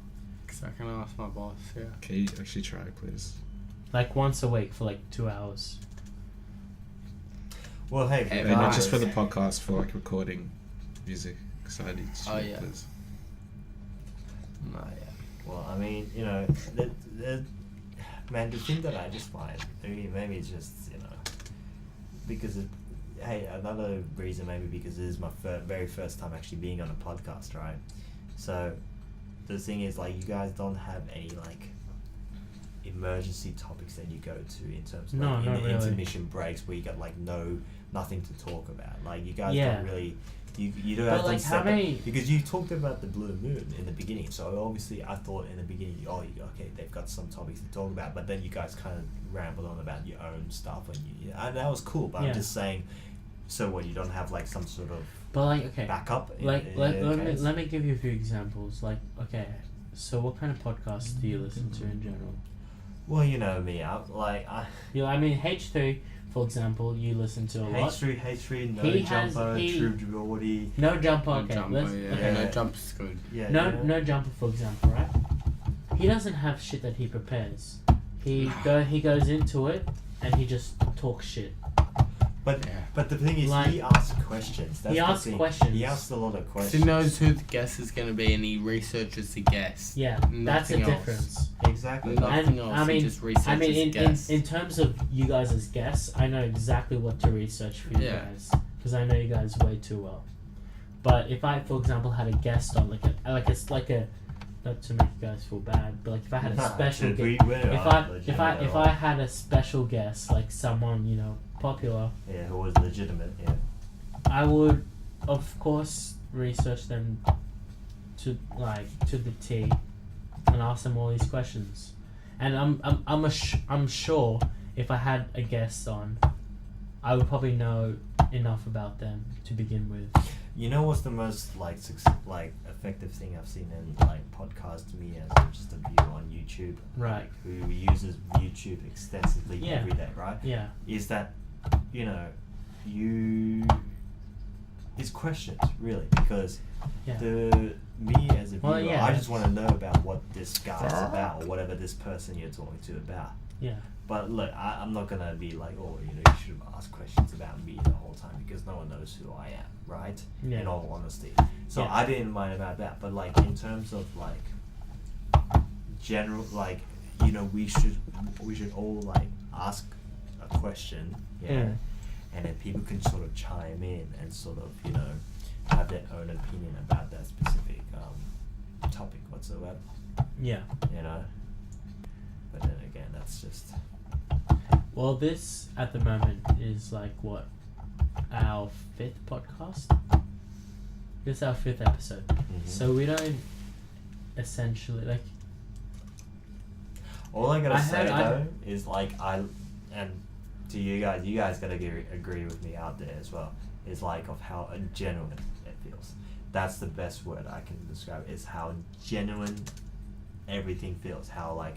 Because I can ask my boss, yeah. Can you actually try, please? Like once a week for like 2 hours. Well, hey, Hey, Hey, not guys, just for the podcast, for like recording music. Because I need studio, yeah. please. No, yeah. Well, I mean, man, the thing that I just find, maybe it's just, because hey, another reason maybe because it is my very first time actually being on a podcast, right? So, the thing is, like, you guys don't have any, like, if emergency topics that you go to in terms of No, like, in not the really. intermission breaks where you got like nothing to talk about? Like you guys Yeah. don't really. You don't But, have like, to how many- because you talked about the blue moon in the beginning, so obviously I thought in the beginning, okay, they've got some topics to talk about, but then you guys kind of rambled on about your own stuff, and that was cool. But Yeah. I'm just saying, so what, you don't have like some sort of But like, okay, backup? like let me case? let me give you a few examples. Like, okay, so what kind of podcasts do you listen to in general? Well, you know me, I mean, H3, for example, you listen to a lot. H3, no He has- jumper, he- True Geordie. No jumper, No okay. jumper, let's, yeah. okay. No jumper's good. Yeah, No, yeah. no jumper, for example, right? He doesn't have shit that he prepares. He goes into it and he just talks shit. But Yeah. but the thing is, Like- he asks questions. That's He the asks thing. questions. He asks a lot of So questions. he knows who the guest is going to be and he researches the guest. Yeah, that's the Nothing else. difference. Exactly. Nothing And, else. I mean- he just researches I mean, guests. in terms of you guys as guests, I know exactly what to research for you Yeah. guys because I know you guys way too well. But if I, for example, had a guest on, like a, not to make you guys feel bad, but like if I had a special guest, if I had a special guest, like someone popular, yeah, who was legitimate, yeah. I would, of course, research them to the T, and ask them all these questions. And I'm sure if I had a guest on, I would probably know enough about them to begin with. You know what's the most effective thing I've seen in like podcast to me as just a viewer on YouTube, Right. like, who uses YouTube extensively Yeah. every day, right? Yeah. Is that it's questions really, because Yeah. me as a viewer, Well, yeah. I just want to know about what this guy's about or whatever this person you're talking to about. Yeah. But look, I'm not gonna be like, you should ask questions about me the whole time because no one knows who I am, right? Yeah. In all honesty. So Yeah. I didn't mind about that. But like in terms of like general, like we should all like ask a question, yeah, Mm. and then people can sort of chime in and sort of have their own opinion about that specific topic whatsoever, Yeah. But then again, that's just. Well, this at the moment is like what, our 5th podcast. This is our 5th episode, so we don't essentially like. All I gotta say I- though is like and to you guys gotta agree with me out there as well. Is like of how genuine it feels. That's the best word I can describe. Is how genuine everything feels. How like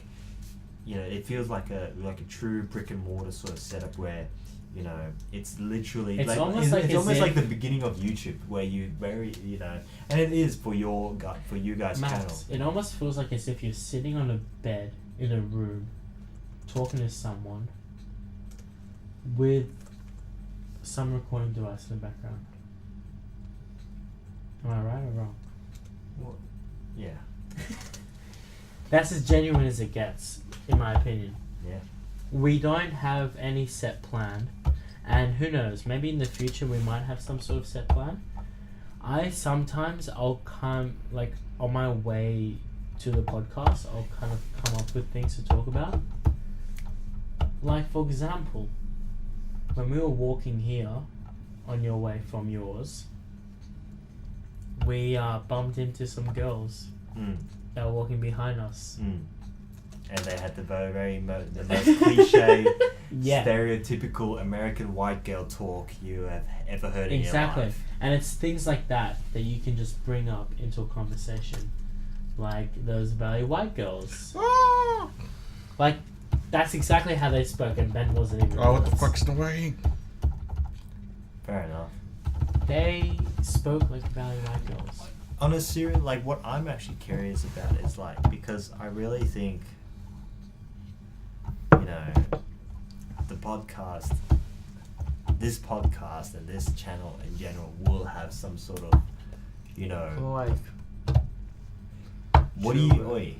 it feels like a true brick and mortar sort of setup where it's literally It's like almost like it's as almost if- like the beginning of YouTube where you and it is for you guys channel. Max, it almost feels like as if you're sitting on a bed in a room, talking to someone, with some recording device in the background. Am I right or wrong? Well, yeah. That's as genuine as it gets, in my opinion. Yeah. We don't have any set plan, and who knows, maybe in the future we might have some sort of set plan. I'll come, like, on my way to the podcast, I'll kind of come up with things to talk about. Like, for example, when we were walking here, on your way from yours, we bumped into some girls that were walking behind us. And they had the the most cliche, Yeah. stereotypical American white girl talk you have ever heard in your Exactly. life. And it's things like that that you can just bring up into a conversation. Like those Valley white girls. Like, that's exactly how they spoke, and Ben wasn't even. Oh, what the honest. fuck's the way? Fair enough. They spoke like Valley white girls. On a serious, like what I'm actually curious about is like, because I really think, this podcast and this channel in general will have some sort of, Like, what do Sure. you, oi.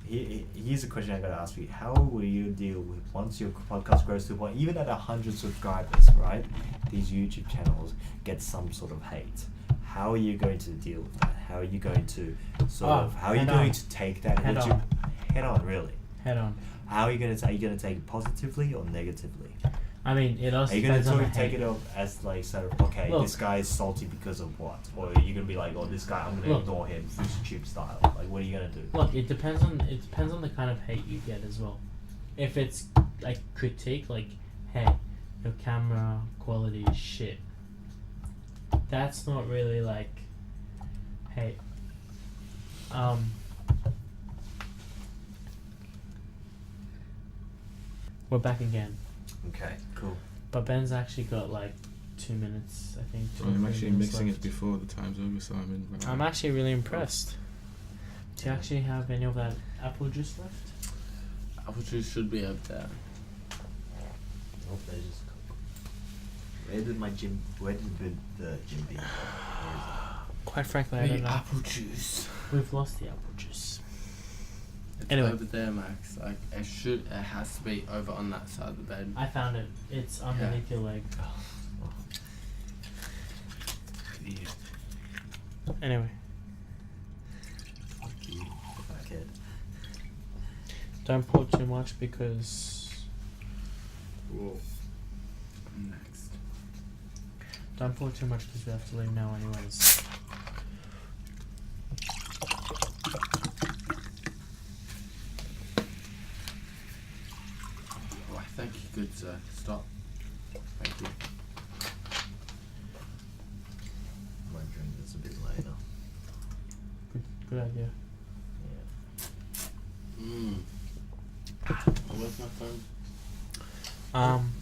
Here's a question I gotta ask you. How will you deal with once your podcast grows to a point, even at 100 subscribers, right? These YouTube channels get some sort of hate. How are you going to deal with that? How are you going to how are you going to take that? Head Would on. you head on, really? head on. How are you gonna take it positively or negatively? I mean, it also Are you gonna depends on the take hate. it up as like sort of okay, Look. this guy is salty because of what, or are you gonna be like, oh, this guy, I'm gonna Look. ignore him, fish tube style? Like, what are you gonna do? Look, it depends on the kind of hate you get as well. If it's like critique, like, hey, your camera quality is shit. That's not really like hate. We're back again, Okay, cool. but Ben's actually got like 2 minutes, I think. I'm 3 actually minutes mixing left. it before the time's over, so I'm in. I'm actually really impressed. Do you actually have any of that apple juice left? Apple juice should be up there. Oh, they just. Where did the gym be? Quite frankly, I don't know. apple juice. We've lost the apple juice. It's Anyway. over there, Max. Like it has to be over on that side of the bed. I found it. It's underneath your leg. Idiot. Anyway, Fuck you, fuckhead. don't pour too much because Whoa. Next. don't pour too much because we have to leave now anyways. Oh, I think you could stop. Thank you. I might drink this a bit later. Good idea. Yeah. Where's my phone?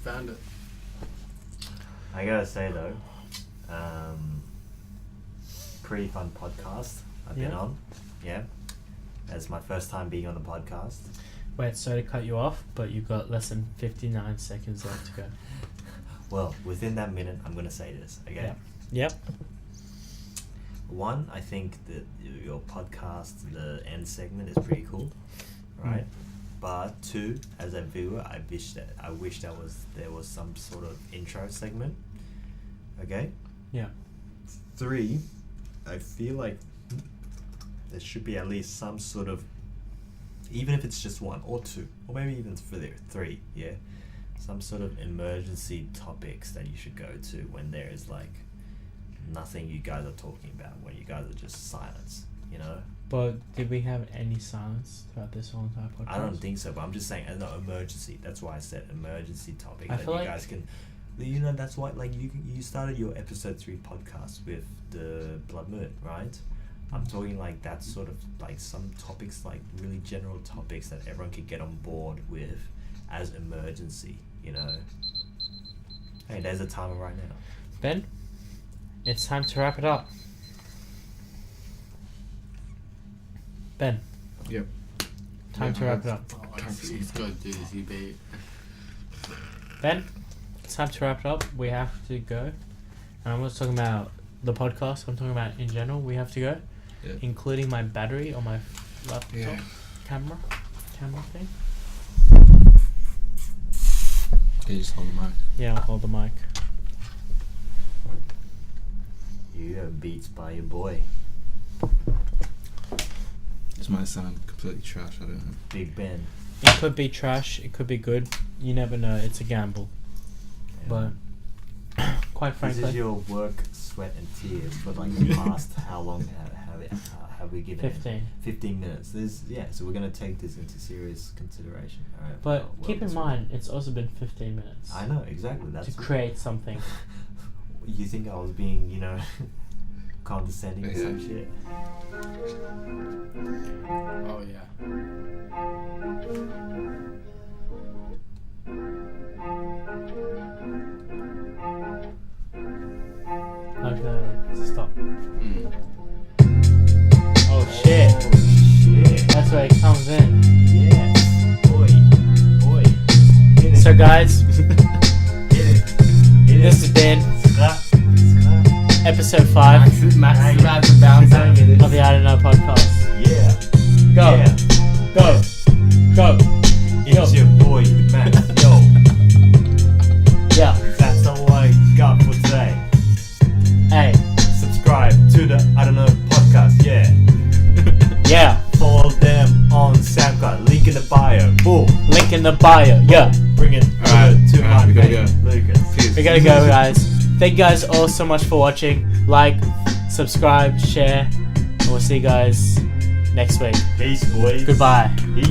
Found it. I gotta say though, pretty fun podcast I've been Yeah. on. Yeah. It's my first time being on the podcast. Wait, sorry to cut you off, but you've got less than 59 seconds left to go. Well, within that minute, I'm gonna say this. Okay. Yeah. Yep. One, I think that your podcast, the end segment, is pretty cool, right? But two, as a viewer, I wish there was some sort of intro segment. Okay. Yeah. Three, I feel like there should be at least some sort of, even if it's just one or two, or maybe even three, yeah, some sort of emergency topics that you should go to when there is like nothing you guys are talking about, when you guys are just silence, you know? But did we have any silence throughout this whole entire podcast? I don't think so, but I'm just saying, no, emergency. That's why I said emergency topic I that feel you like- guys can. You know, that's why, like, you started your episode 3 podcast with the Blood Moon, right? I'm talking like that sort of, like, some topics, like, really general topics that everyone could get on board with as emergency, you know? Hey, there's a timer right now. Ben, it's time to wrap it up. Ben. Yep. Time to wrap it up. Oh, he's got to do this, you beat. Ben, it's time to wrap it up. We have to go. And I'm not talking about the podcast, I'm talking about in general. We have to go, Yeah. including my battery on my laptop Yeah. camera thing. Yeah, you just hold the mic. Yeah, I'll hold the mic. You got beats by your boy, This might sound completely trash, I don't know. Big Ben. It could be trash, it could be good. You never know, it's a gamble. Yeah. But quite frankly, This is your work, sweat, and tears for like the past how long have we given it? 15 minutes. So we're gonna take this into serious consideration. All right. but Well, keep in this- mind, it's also been 15 minutes I know exactly. That's to create something. You think I was being, condescending or some Yeah. shit? Oh, yeah. Okay, stop. Mm. Oh shit, Oh shit! that's where it comes in. Yes, boy, hit it. So guys, hit it. this has been Scrap. episode 5 Max is about to bounce out. of the I Don't Know podcast. Yeah. Go, Yeah. go, go. It's your boy, Max. Yo, Yeah, that's all I got for today. hey, Subscribe to the I Don't Know podcast. Yeah. yeah. Follow them on SoundCloud. Link in the bio. Boom. Link in the bio. Yeah. Bring it to my we gotta mate, go. Lucas. Cheers. We gotta go, guys. Thank you guys all so much for watching. Like, subscribe, share, and we'll see you guys next week. Peace, boys. Goodbye. Peace.